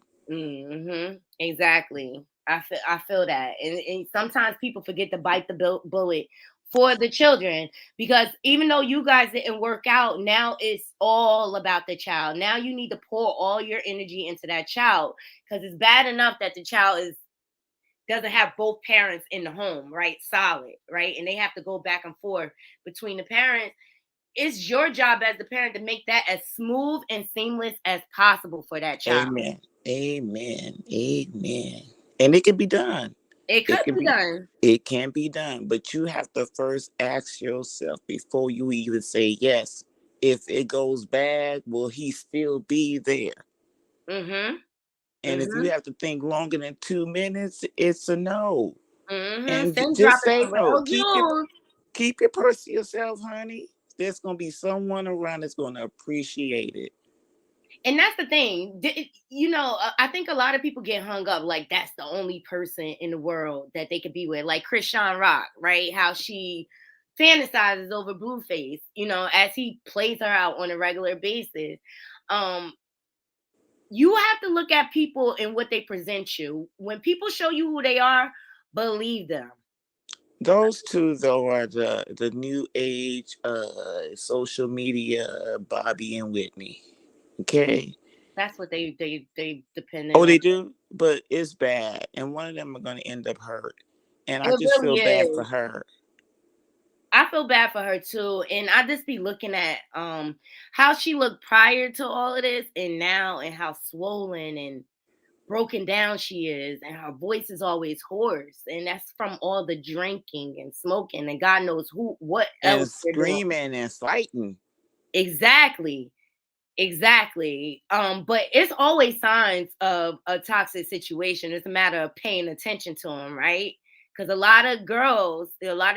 Exactly. I feel that, and sometimes people forget to bite the bullet for the children, because even though you guys didn't work out, now it's all about the child. Now you need to pour all your energy into that child, because it's bad enough that the child doesn't have both parents in the home, right? Solid, right? And they have to go back and forth between the parents. It's your job as the parent to make that as smooth and seamless as possible for that child. Amen. Amen. Amen. And it can be done. It could be done. It can be done, but you have to first ask yourself before you even say yes. If it goes bad, will he still be there? And if you have to think longer than 2 minutes, it's a no. And Then just dropping say some no. real jewels. Keep your purse to yourself, honey. There's gonna be someone around that's gonna appreciate it. And that's the thing. I think a lot of people get hung up like that's the only person in the world that they could be with. Like Krishan Rock, right? How she fantasizes over Blueface, as he plays her out on a regular basis. You have to look at people and what they present you. When people show you who they are, believe them. Those two, though, are the new age social media Bobby and Whitney. Okay. That's what they depend Oh, on. they do? But it's bad. And one of them are going to end up hurt. And I It just really feel bad for is. her. I feel bad for her too. And I just be looking at how she looked prior to all of this and now, and how swollen and broken down she is, and her voice is always hoarse. And that's from all the drinking and smoking and God knows what And else they're doing. screaming and fighting. Exactly. But it's always signs of a toxic situation. It's a matter of paying attention to them, right? Because a lot of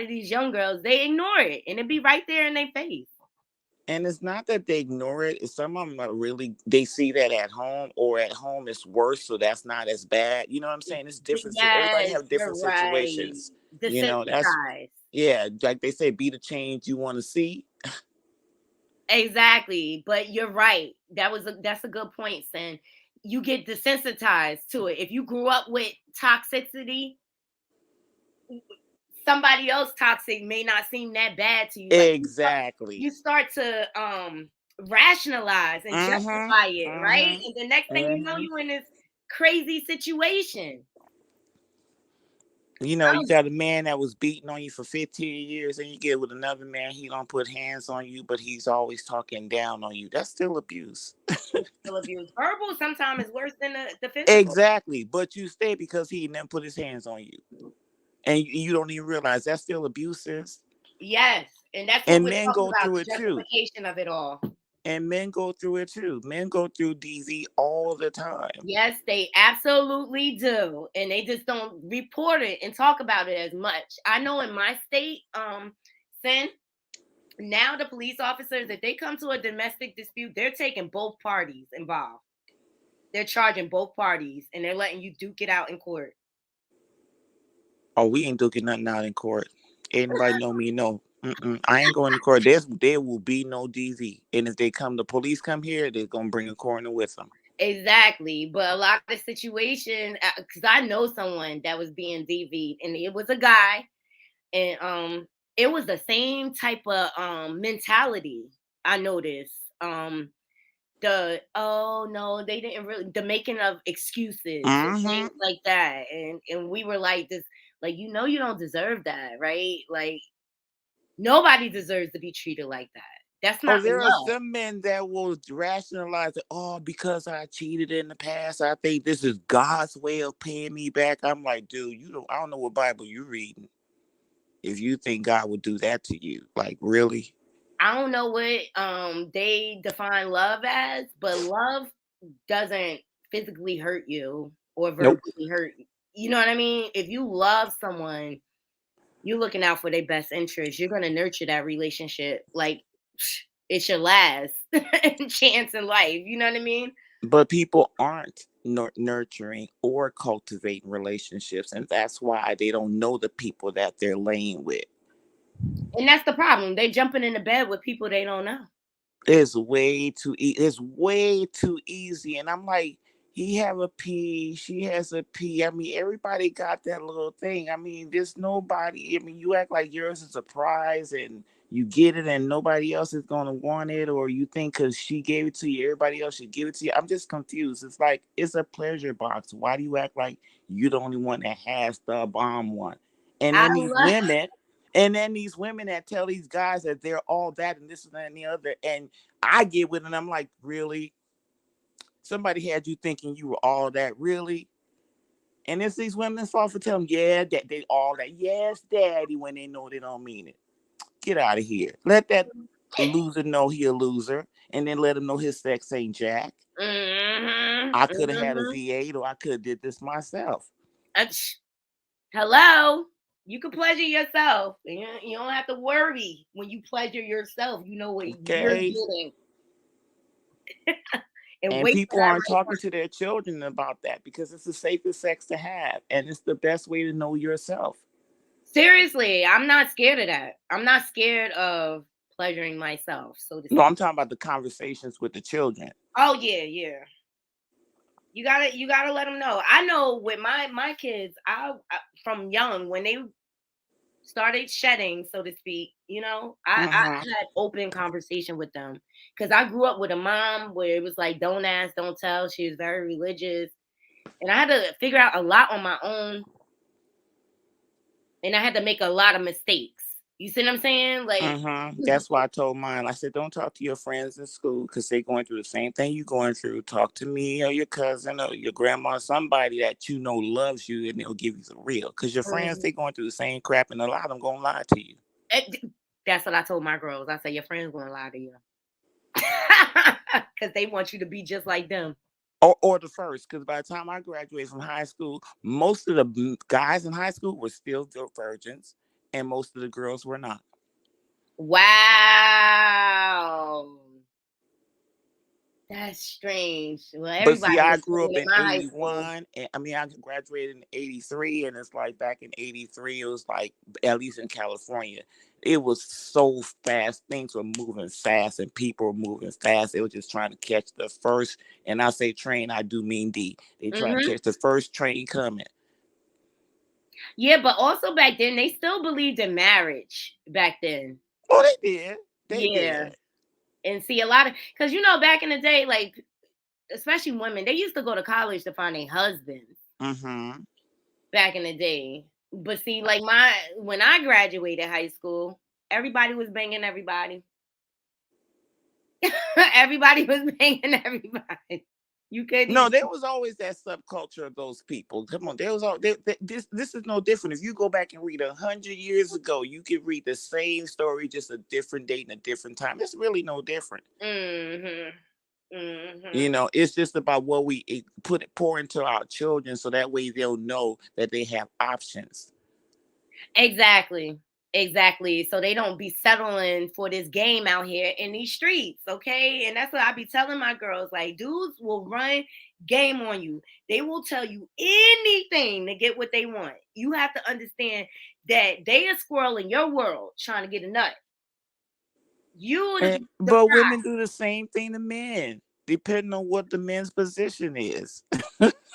these young girls, they ignore it, and it be right there in their face. And it's not that they ignore it. It's some of them are really, they see that at home, or at home it's worse, so that's not as bad. You know what I'm saying? It's different. Everybody Yes, have different you're right. situations. That's, Desensitized. yeah, like they say, be the change you want to see. Exactly. But you're right. That's a good point, Sin. You get desensitized to it. If you grew up with toxicity, somebody else toxic may not seem that bad to you. Exactly. You start to rationalize and justify it, right? And the next thing you know, you in this crazy situation. You got a man that was beating on you for 15 years, and you get with another man, he don't put hands on you, but he's always talking down on you. That's still abuse. Still abuse. Verbal sometimes is worse than the physical. Exactly. But you stay because he never put his hands on you. And you don't even realize that's still abusive. Yes. And that's what we're men talking go about, through the it too. justification of it all. And men go through it too. Men go through DV all the time. Yes, they absolutely do. And they just don't report it and talk about it as much. I know in my state, Sin, now the police officers, if they come to a domestic dispute, they're taking both parties involved. They're charging both parties, and they're letting you duke it out in court. Oh, we ain't duking nothing out in court. Anybody know me? No. I ain't going to court. There will be no DV. And if the police come here, they're going to bring a coroner with them. Exactly. But a lot of situations, because I know someone that was being DV'd, and it was a guy, and it was the same type of mentality. I noticed. They didn't really, the making of excuses and things like that. And we were like this, like, you don't deserve that, right? Like, Nobody deserves to be treated like that. That's Oh, not there are love. some men that will rationalize it. Oh, because I cheated in the past, I think this is God's way of paying me back. I'm like, dude, I don't know what Bible you're reading. If you think God would do that to you, like, really? I don't know what they define love as, but love doesn't physically hurt you or Nope. verbally hurt you. You know what I mean? If you love someone, you're looking out for their best interest. You're gonna nurture that relationship like it's your last chance in life. You know what I mean? But people aren't nurturing or cultivating relationships, and that's why they don't know the people that they're laying with. And that's the problem. They jumping into bed with people they don't know. It's way too it's way too easy. And I'm like, he have a P, she has a P. I mean, everybody got that little thing. I mean, there's nobody. I mean, you act like yours is a prize and you get it and nobody else is gonna want it, or you think because she gave it to you, everybody else should give it to you. I'm just confused. It's like it's a pleasure box. Why do you act like you're the only one that has the bomb one? And I then love these women that tell these guys that they're all that and this and that and the other. And I get with it and I'm like, really? Somebody had you thinking you were all that, really? And it's these women's fault for telling them, yeah, that they all that. Yes, daddy, when they know they don't mean it. Get out of here. Let that loser know he a loser, and then let him know his sex ain't jack. I could have had a V8 or I could have did this myself. Hello. You can pleasure yourself. You don't have to worry when you pleasure yourself. You know what you're getting. And people aren't talking to their children about that because it's the safest sex to have. And it's the best way to know yourself. Seriously, I'm not scared of that. I'm not scared of pleasuring myself. No, I'm talking about the conversations with the children. Oh, yeah. You gotta let them know. I know with my kids, I from young, when they started shedding, so to speak, I had open conversation with them because I grew up with a mom where it was like, don't ask, don't tell. She was very religious, and I had to figure out a lot on my own, and I had to make a lot of mistakes. You see what I'm saying? Like, that's why I told mine. I said, don't talk to your friends in school because they're going through the same thing you're going through. Talk to me or your cousin or your grandma, somebody that you know loves you, and they'll give you the real. Because your friends, they're going through the same crap, and a lot of them going to lie to you. That's what I told my girls. I said, your friends going to lie to you. Because they want you to be just like them. Or the first, because by the time I graduated from high school, most of the guys in high school were still virgins, and most of the girls were not. Wow. That's strange. Well, everybody. But see, I grew up in 81, and I mean, I graduated in 83, and it's like back in 83, it was like, at least in California, it was so fast. Things were moving fast, and people were moving fast. They were just trying to catch the first, and I say train, I do mean D. They trying to catch the first train coming. Yeah, but also back then, they still believed in marriage back then. Oh, they did. They did. And see, a lot of, because, back in the day, like, especially women, they used to go to college to find a husband. Back in the day. But see, like, when I graduated high school, everybody was banging everybody. Everybody was banging everybody. You couldn't. No, there was always that subculture of those people. Come on, there was all this is no different. If you go back and read 100 years ago, you could read the same story, just a different date and a different time. It's really no different. It's just about what we pour into our children, so that way they'll know that they have options. Exactly. So they don't be settling for this game out here in these streets, okay? And that's what I be telling my girls. Like, dudes will run game on you. They will tell you anything to get what they want. You have to understand that they a squirrel in your world trying to get a nut. But women do the same thing to men, depending on what the men's position is.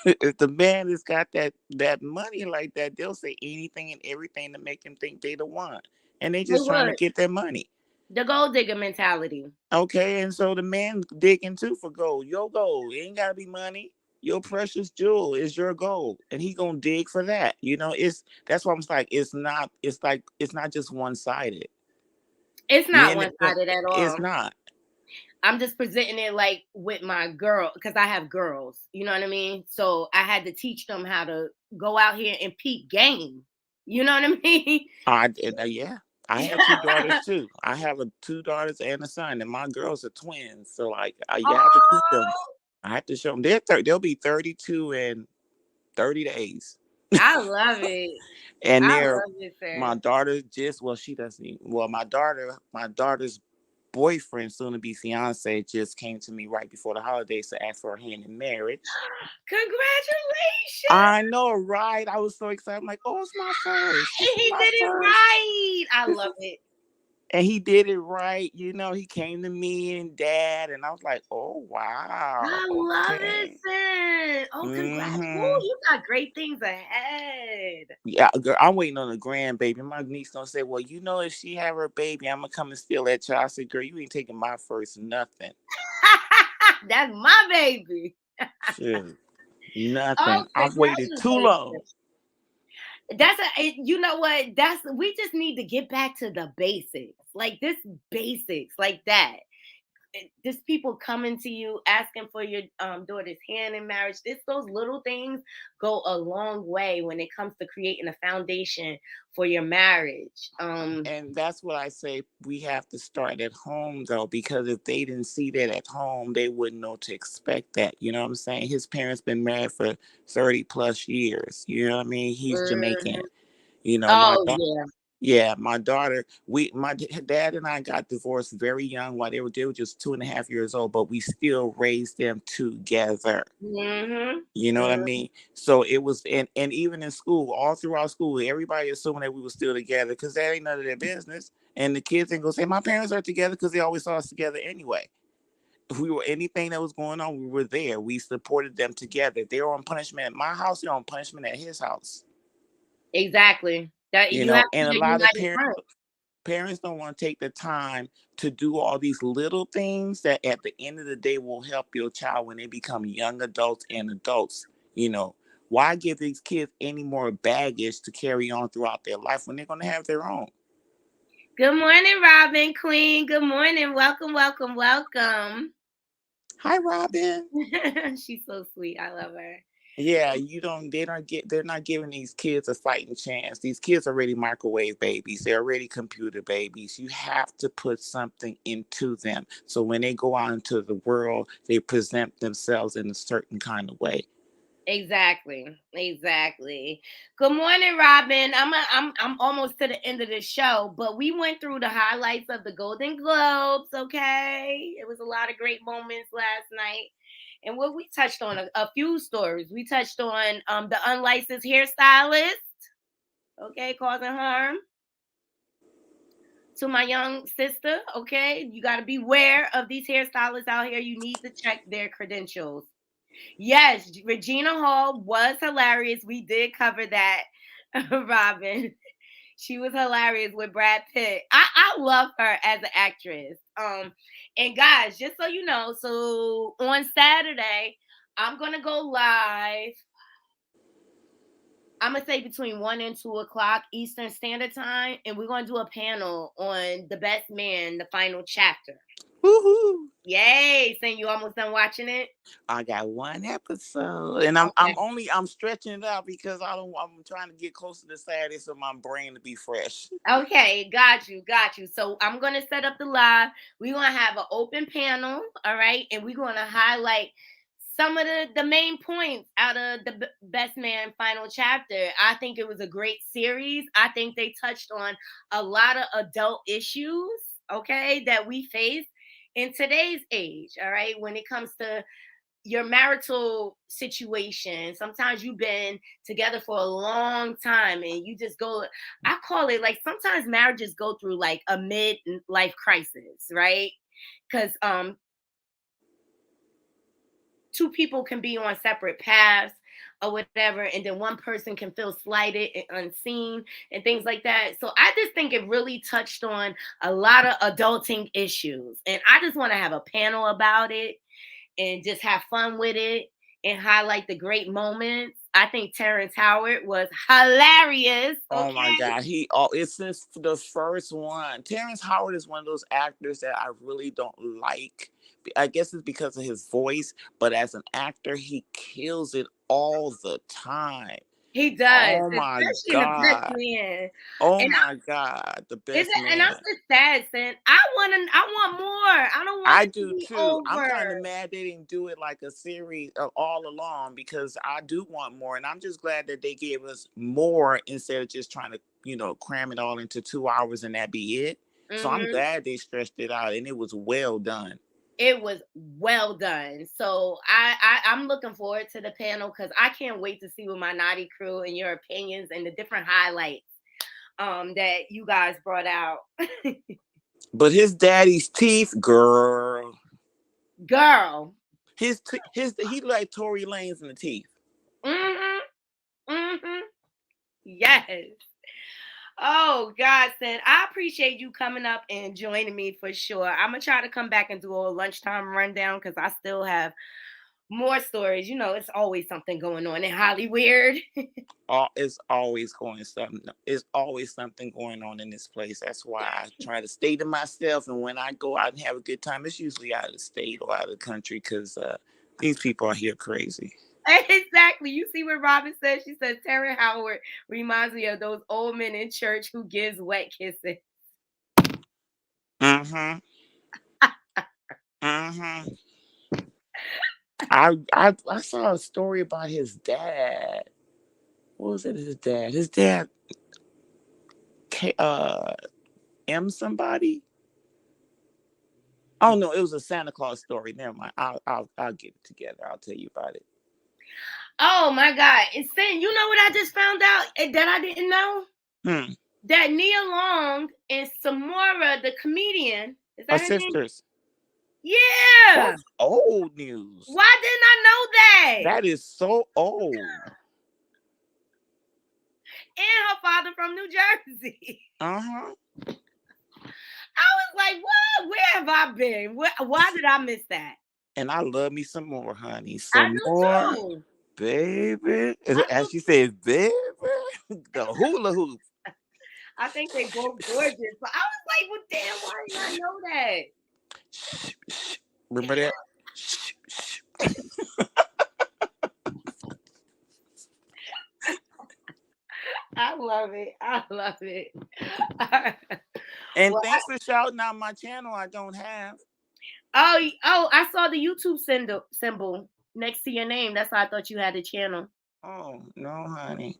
If the man has got that money like that, they'll say anything and everything to make him think they the one. And they just trying to get their money. The gold digger mentality. Okay, and so the man digging too for gold. Your gold, it ain't gotta be money. Your precious jewel is your gold, and he gonna dig for that. That's why I'm like, it's not just one-sided. It's not Men, one-sided at it's all. not. I'm just presenting it like with my girl, because I have girls, you know what I mean? So I had to teach them how to go out here and peep game. You know what I mean? Yeah. I have two daughters too. I have 2 daughters and a son, and my girls are twins. So you have to teach them. Oh, I have to show them. They'll be 32 in 30 days. I love it. And I they're love it, my sir. daughter she doesn't even, well, my daughter's boyfriend, soon to be fiance, just came to me right before the holidays to ask for her hand in marriage. Congratulations. I know, right? I was so excited. I'm like, oh, it's my first. This And is he my did it first. right. I This love is- it. And he did it right. He came to me and dad, and I was like, oh, wow. I love it, Okay. sis. Oh, congrats. Ooh, you got great things ahead. Yeah, girl, I'm waiting on a grandbaby. My niece gonna say, well, if she have her baby, I'm gonna come and steal that child. I said, girl, you ain't taking my first nothing. That's my baby. Shit. Oh, Nothing. I've waited too long. You know what? We just need to get back to the basics. Like this basics, like that. Just people coming to you asking for your daughter's hand in marriage. Those little things go a long way when it comes to creating a foundation for your marriage. And that's what I say. We have to start at home, though, because if they didn't see that at home, they wouldn't know to expect that. You know what I'm saying? His parents been married for 30 plus years. You know what I mean? He's Jamaican. My Oh daughter. yeah. Yeah, my daughter. My dad and I got divorced very young, while they were just 2.5 years old, but we still raised them together. Mm-hmm. You know what I mean? So it was, and even in school, all throughout school, everybody assuming that we were still together because that ain't none of their business. And the kids ain't gonna say my parents are together because they always saw us together anyway. If we were anything that was going on, we were there. We supported them together. If they were on punishment at my house, they're on punishment at his house. Exactly. That you have to And a be a lot of united front. parents don't want to take the time to do all these little things that at the end of the day will help your child when they become young adults and adults. Why give these kids any more baggage to carry on throughout their life when they're going to have their own? Good morning, Robin Queen. Good morning. Welcome, welcome, welcome. Hi, Robin. She's so sweet. I love her. Yeah, they're not giving these kids a fighting chance. These kids are already microwave babies. They're already computer babies. You have to put something into them. So when they go out into the world, they present themselves in a certain kind of way. Exactly. Good morning, Robin. I'm almost to the end of the show, but we went through the highlights of the Golden Globes, okay? It was a lot of great moments last night. And what we touched on a few stories. We touched on the unlicensed hairstylist, okay, causing harm to my young sister, okay? You got to beware of these hairstylists out here. You need to check their credentials. Yes, Regina Hall was hilarious. We did cover that, Robin. She was hilarious with Brad Pitt. I love her as an actress. And guys, just so you know, so on Saturday, I'm gonna go live. I'm gonna say between 1 and 2 o'clock Eastern Standard Time, and we're gonna do a panel on The Best Man, the final chapter. Woohoo! Yay! Saying you almost done watching it? I got one episode, and I'm stretching it out because I'm trying to get closer to Saturday so my brain to be fresh. Okay, got you. So I'm gonna set up the live. We're gonna have an open panel, all right, and we're gonna highlight some of the main points out of the Best Man final chapter. I think it was a great series. I think they touched on a lot of adult issues, okay, that we face in today's age, all right, when it comes to your marital situation. Sometimes you've been together for a long time and you just go, I call it like sometimes marriages go through like a mid-life crisis, right? Because two people can be on separate paths or whatever, and then one person can feel slighted and unseen and things like that. So I just think it really touched on a lot of adulting issues, and I just want to have a panel about it and just have fun with it and highlight the great moments I think Terrence Howard was hilarious. Oh my Okay. God, it's since the first one. Terrence Howard is one of those actors that I really don't like. I guess it's because of his voice, but as an actor, he kills it all the time. He does, Oh my especially in The Best God. Man. Oh And my God, the is best it? And I'm man. just sad, Sin. I want more. I don't want I it to do be too. I'm over. kind of mad they didn't do it like a series all along because I do want more, and I'm just glad that they gave us more instead of just trying to, cram it all into 2 hours and that be it. So I'm Mhm. glad they stretched it out, and it was well done. It was well done. So I'm looking forward to the panel because I can't wait to see what my naughty crew and your opinions and the different highlights that you guys brought out. But his daddy's teeth, girl. His he like Tory Lanez in the teeth. Mhm. Mhm. Yes. Oh God, Sin, I appreciate you coming up and joining me for sure. I'm gonna try to come back and do a lunchtime rundown because I still have more stories. It's always something going on in Hollywood. It's always something going on in this place. That's why I try to stay to myself, and when I go out and have a good time, it's usually out of the state or out of the country because these people are here crazy. Exactly. You see what Robin says? She says Terrence Howard reminds me of those old men in church who gives wet kisses. Mm-hmm. Mm-hmm. I saw a story about his dad. What was it? His dad. His dad. M somebody. Oh no, it was a Santa Claus story. Never mind. I'll get it together. I'll tell you about it. Oh my God. And Sin, you know what I just found out that I didn't know? That Nia Long and Samora, the comedian, is that Our her name? sisters. Yeah. That's old news. Why didn't I know that? That is so old. And her father from New Jersey. Uh-huh. I was like, what? Where have I been? Why did I miss that? And I love me some more, honey. I Some do more, too. baby. As she says, baby, the hula hoop. I think they both gorgeous. But I was like, well, damn, why did I know that? Remember that? I love it. I love it. And thanks for shouting out my channel I don't have. Oh, I saw the YouTube symbol next to your name. That's why I thought you had a channel. Oh, no, honey.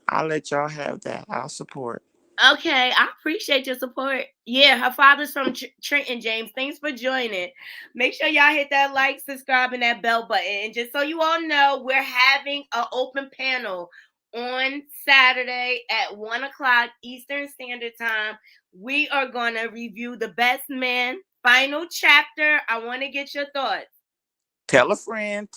I'll let y'all have that. I'll support. Okay, I appreciate your support. Yeah, her father's from Trenton, James. Thanks for joining. Make sure y'all hit that like, subscribe, and that bell button. And just so you all know, we're having an open panel on Saturday at 1 o'clock Eastern Standard Time. We are going to review The Best Man final chapter. I want to get your thoughts. Tell a friend.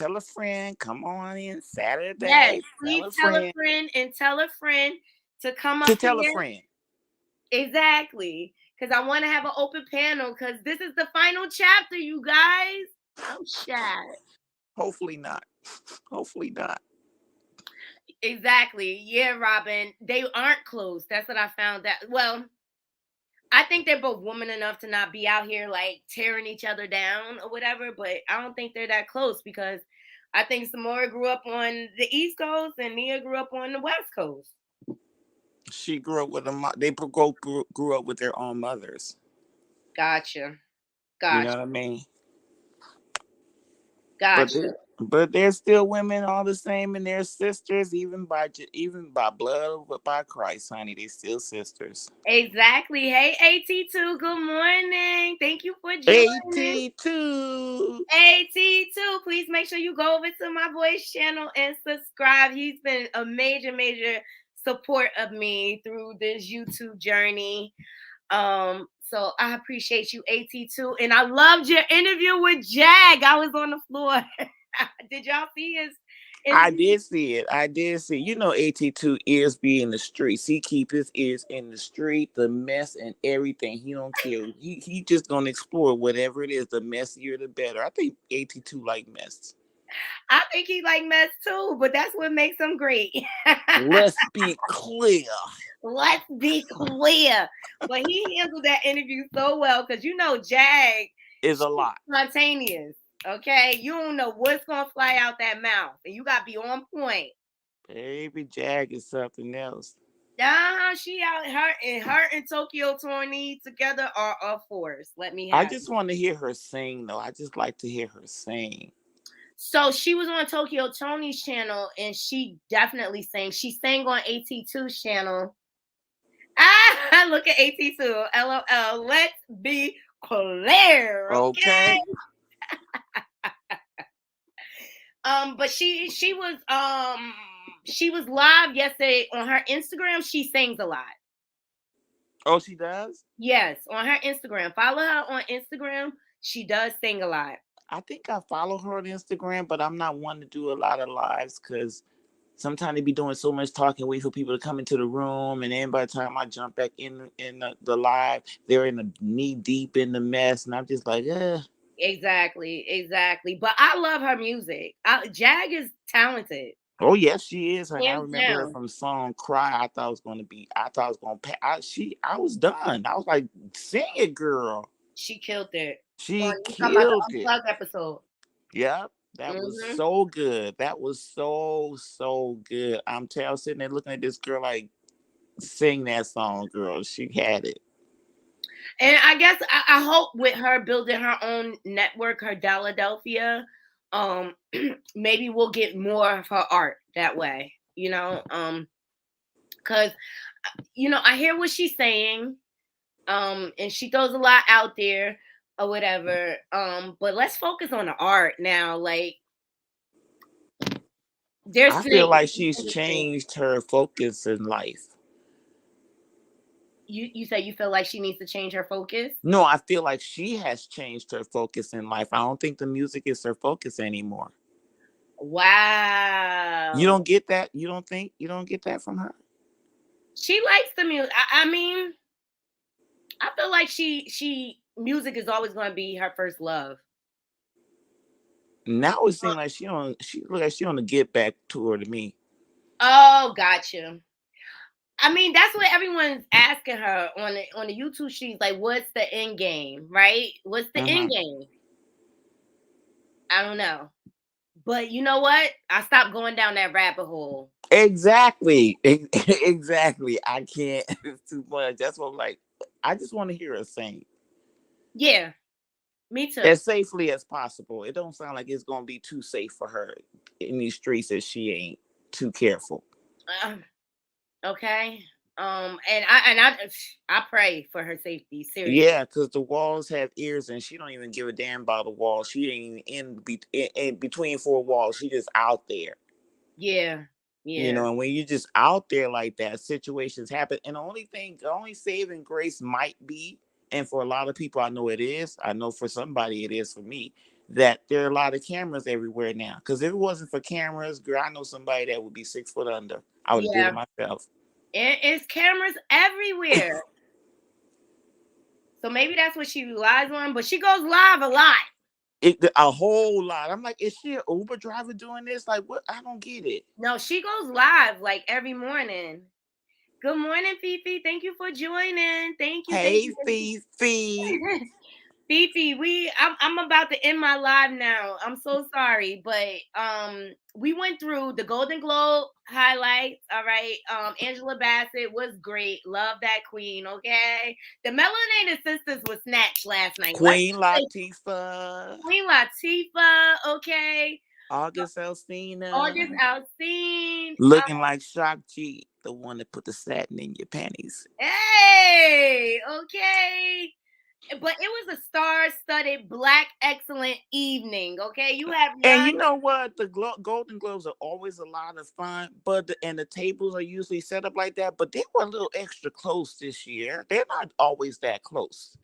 Come on in Saturday. Yes, please tell a friend and tell a friend to come up to tell here. A friend. Exactly. Because I want to have an open panel because this is the final chapter, you guys. I'm sad. Hopefully not. Hopefully not. Exactly. Yeah, Robin. They aren't close. That's what I found out. Well, I think they're both woman enough to not be out here like tearing each other down or whatever, but I don't think they're that close because I think Samora grew up on the East Coast and Nia grew up on the West Coast. She grew up with they grew up with their own mothers. Gotcha. You know what I mean? Gotcha. But they're still women all the same, and they're sisters, even by blood, but by Christ, honey. They still sisters. Exactly. Hey, AT2, good morning. Thank you for joining. AT2. AT2, please make sure you go over to my boy's channel and subscribe. He's been a major support of me through this YouTube journey. So I appreciate you, AT2. And I loved your interview with Jag. I was on the floor. Did y'all see his interview? I did see. You know, AT2 ears be in the streets. He keep his ears in the street, the mess and everything. He don't care. He just gonna explore whatever it is. The messier, the better. I think AT2 like mess. I think he like mess too, but that's what makes him great. Let's be clear. Let's be clear. But he handled that interview so well because you know Jag Is a lot. spontaneous. Okay, you don't know what's gonna fly out that mouth, and you gotta be on point. Baby Jag is something else. She out her and Tokyo Tony together are a force. Let me I have just it. want to hear her sing though. I just like to hear her sing. So she was on Tokyo Tony's channel and she definitely sang. She sang on AT2's channel. Look at AT2. LOL. Let's be clear. Okay. But she was live yesterday on her Instagram. She sings a lot. Oh, she does? Yes, on her Instagram. Follow her on Instagram. She does sing a lot. I think I follow her on Instagram, but I'm not one to do a lot of lives because sometimes they be doing so much talking, wait for people to come into the room, and then by the time I jump back in the live, they're in the knee deep in the mess, and I'm just like, Exactly. But I love her music. Jag is talented. Oh yes, she is. And I Hands remember her down. from song "Cry." I thought it was gonna be. I thought it was gonna. I was done. I was like, "Sing it, girl." She killed it. She You talking about killed the it. Unplugged episode? Yep, that was so good. That was so good. I'm sitting there looking at this girl like, sing that song, girl. She had it. And I guess I hope with her building her own network, her Philadelphia, maybe we'll get more of her art that way. Because I hear what she's saying, and she throws a lot out there or whatever. But let's focus on the art now. Like, I feel like she's changed her focus in life. You say you feel like she needs to change her focus? No, I feel like she has changed her focus in life. I don't think the music is her focus anymore. Wow. You don't get that? You don't get that from her? She likes the music. I mean, I feel like she music is always going to be her first love. Now it seems like she look like she on the get back tour to me. Oh, gotcha. I mean, that's what everyone's asking her on the YouTube. She's like, "What's the end game? Right? What's the end game?" I don't know, but you know what? I stopped going down that rabbit hole. Exactly. Exactly. I can't. It's too much. That's what I'm like. I just want to hear her sing. Yeah, me too. As safely as possible. It don't sound like it's gonna be too safe for her in these streets if she ain't too careful. Okay. And I pray for her safety. Seriously. Yeah, because the walls have ears, and she don't even give a damn about the walls. She ain't in between four walls. She just out there. Yeah. And when you're just out there like that, situations happen. And the only saving grace might be, and for a lot of people, I know it is. I know for somebody it is for me, that there are a lot of cameras everywhere now. Because if it wasn't for cameras, girl, I know somebody that would be 6 foot under. I would have did it myself. It's cameras everywhere. So maybe that's what she relies on, but she goes live a lot. A whole lot. I'm like, is she an Uber driver doing this? Like, what? I don't get it. No, she goes live like every morning. Good morning, Fifi. Thank you for joining. Thank you. Hey, Fifi. Fifi, I'm about to end my live now. I'm so sorry, but we went through the Golden Globe highlights. All right. Angela Bassett was great. Love that queen. Okay. The Melanated Sisters was snatched last night. Queen Latifah. Okay. August Alsina. Looking like Shock G, the one that put the satin in your panties. Hey, okay. But it was a star-studded Black excellent evening. Okay, you have. And you know what? The Golden Globes are always a lot of fun, but the tables are usually set up like that. But they were a little extra close this year. They're not always that close.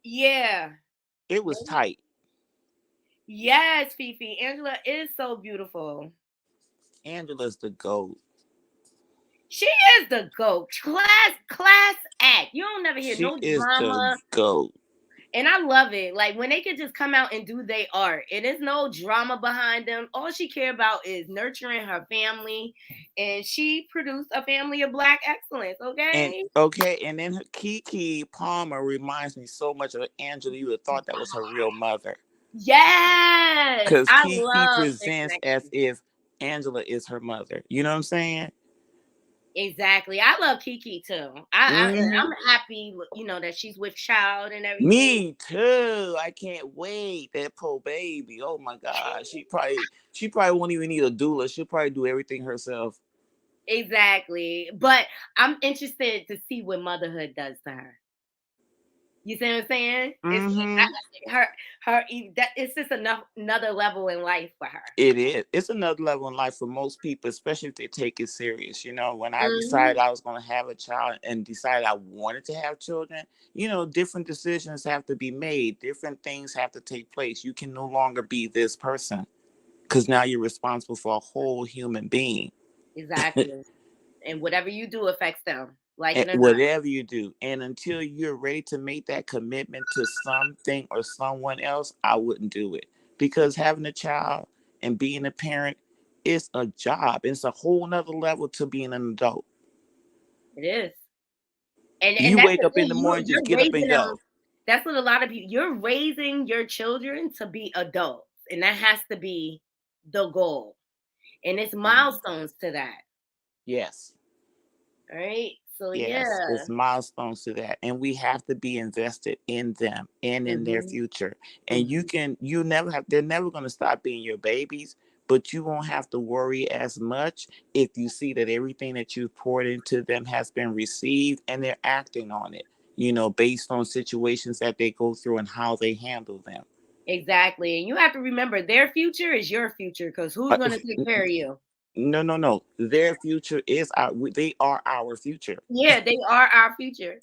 Yeah, it was tight. Yes, Fifi. Angela is so beautiful. Angela's the GOAT. She is the GOAT. Class act. You don't never hear no drama. She is the GOAT. And I love it. Like when they can just come out and do their art. And there's no drama behind them. All she care about is nurturing her family. And she produced a family of Black excellence. And Okay. okay, and then Kiki Palmer reminds me so much of Angela. You would have thought that was her real mother. Yes. Because I Kiki love the presents as connection. if Angela is her mother. You know what I'm saying? Exactly. I love Kiki too. Hmm. I'm happy, that she's with child and everything. Me too. I can't wait. That poor baby. Oh my God. She probably won't even need a doula. She'll probably do everything herself. Exactly. But I'm interested to see what motherhood does to her. You see what I'm saying? It's Hmm. it's just another level in life for her. It is. It's another level in life for most people, especially if they take it serious. When I decided Hmm. I was going to have a child and decided I wanted to have children, different decisions have to be made. Different things have to take place. You can no longer be this person because now you're responsible for a whole human being. Exactly. And whatever you do affects them, like And it or not. whatever you do, and until you're ready to make that commitment to something or someone else, I wouldn't do it, because having a child and being a parent is a job. It's a whole nother level to being an adult. It is. And You that's wake the up in thing. the You're morning, just you're get up and raising them. go. That's what a lot of people. You're raising your children to be adults, and that has to be the goal. And it's milestones to that. Yes. All right. So Yes, yeah. it's milestones to that, and we have to be invested in them and in their Hmm. future. And Hmm. you never have. They're never going to stop being your babies, but you won't have to worry as much if you see that everything that you've poured into them has been received and they're acting on it. Based on situations that they go through and how they handle them. Exactly. And you have to remember their future is your future because who's Uh, going to take care of you? No, no, no. Their future is our. They are our future. Yeah, they are our future.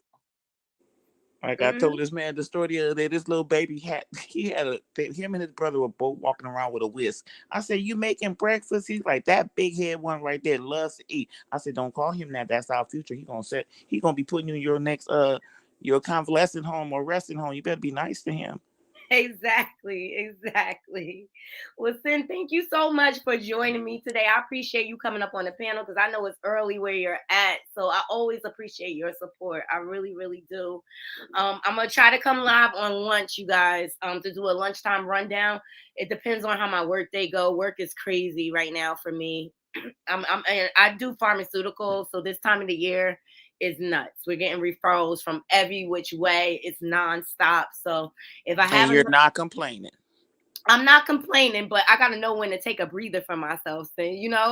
Like I Hmm. told this man the story the other day, this little baby had him and his brother were both walking around with a whisk. I said, "You making breakfast?" He's like, "That big head one right there loves to eat." I said, "Don't call him that. That's our future. He gonna be putting you in your next your convalescent home or resting home. You better be nice to him." Exactly. Exactly. Well, Sin, thank you so much for joining me today. I appreciate you coming up on the panel because I know it's early where you're at. So I always appreciate your support. I really, really do. I'm gonna try to come live on lunch, you guys, to do a lunchtime rundown. It depends on how my work day go. Work is crazy right now for me. And I do pharmaceuticals, so this time of the year is nuts. We're getting referrals from every which way. It's nonstop. So if I And have you're enough, not complaining. I'm not complaining, but I gotta know when to take a breather for myself. So,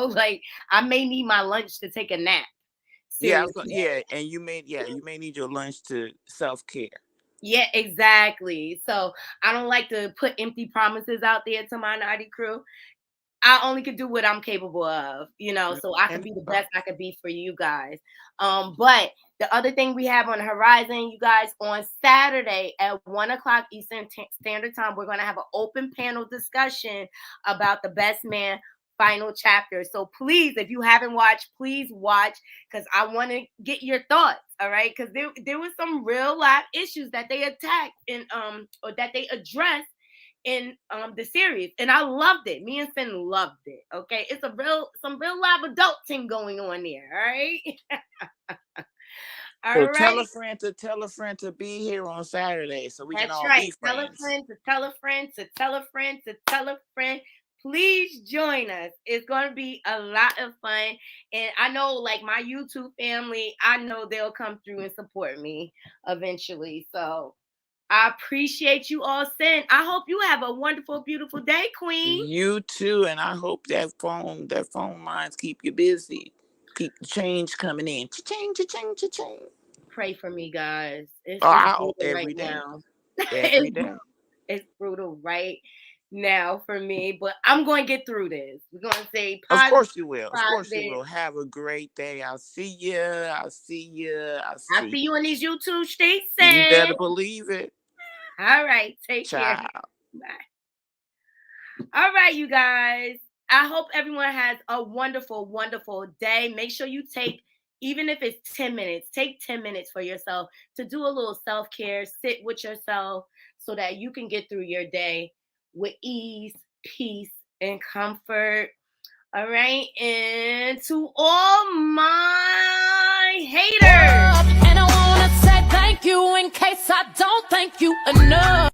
like I may need my lunch to take a nap. Yeah, Seriously. and you may need your lunch to self care. Yeah, exactly. So I don't like to put empty promises out there to my naughty crew. I only could do what I'm capable of, so I could And be the best I could be for you guys. But the other thing we have on the horizon, you guys, on Saturday at 1 o'clock Eastern Standard Time, we're going to have an open panel discussion about the Best Man final chapter. So please, if you haven't watched, please watch because I want to get your thoughts. All right, because there was some real life issues that they attacked and or that they addressed in the series, and I loved it. Me and Finn loved it. Okay, it's some real live adulting going on there. All right. so All tell a right. friend to tell a friend to be here on Saturday so we can That's all right. be Tell a friends. friend to tell a friend to tell a friend to tell a friend. Please join us. It's going to be a lot of fun. And I know, like, my YouTube family, I know they'll come through and support me eventually. So I appreciate you all sent. I hope you have a wonderful, beautiful day, Queen. You too, and I hope that phone lines keep you busy. Keep the change coming in. Cha-ching, cha-ching, cha-ching. Pray for me, guys. It's Oh, brutal right every day. now. Every it's, day. it's brutal right now for me, but I'm going to get through this. We're going to say Of positive, course you will. Of course you positive. will. Have a great day. I'll see you. I'll see you. I'll I'll see see you in these YouTube streets, you. You Sam. better believe it. All right. Take care. Ciao. Bye. All right, you guys. I hope everyone has a wonderful, wonderful day. Make sure you take even if it's 10 minutes, take 10 minutes for yourself to do a little self-care, sit with yourself so that you can get through your day with ease, peace, and comfort. All right. And to all my haters, And I wanna say thank you in case I don't thank you enough.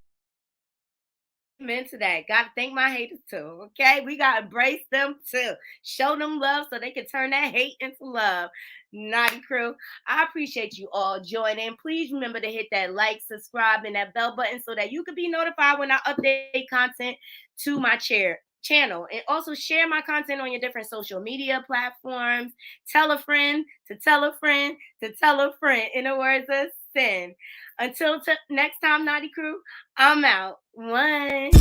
amen to that. Gotta thank my haters too. Okay, we gotta embrace them too. Show them love so they can turn that hate into love. Naughty crew, I appreciate you all joining. Please remember to hit that like, subscribe, and that bell button so that you can be notified when I update content to my channel. And also share my content on your different social media platforms. Tell a friend to tell a friend to tell a friend, in the words of Sin. Until next time, Naughty crew, I'm out. One.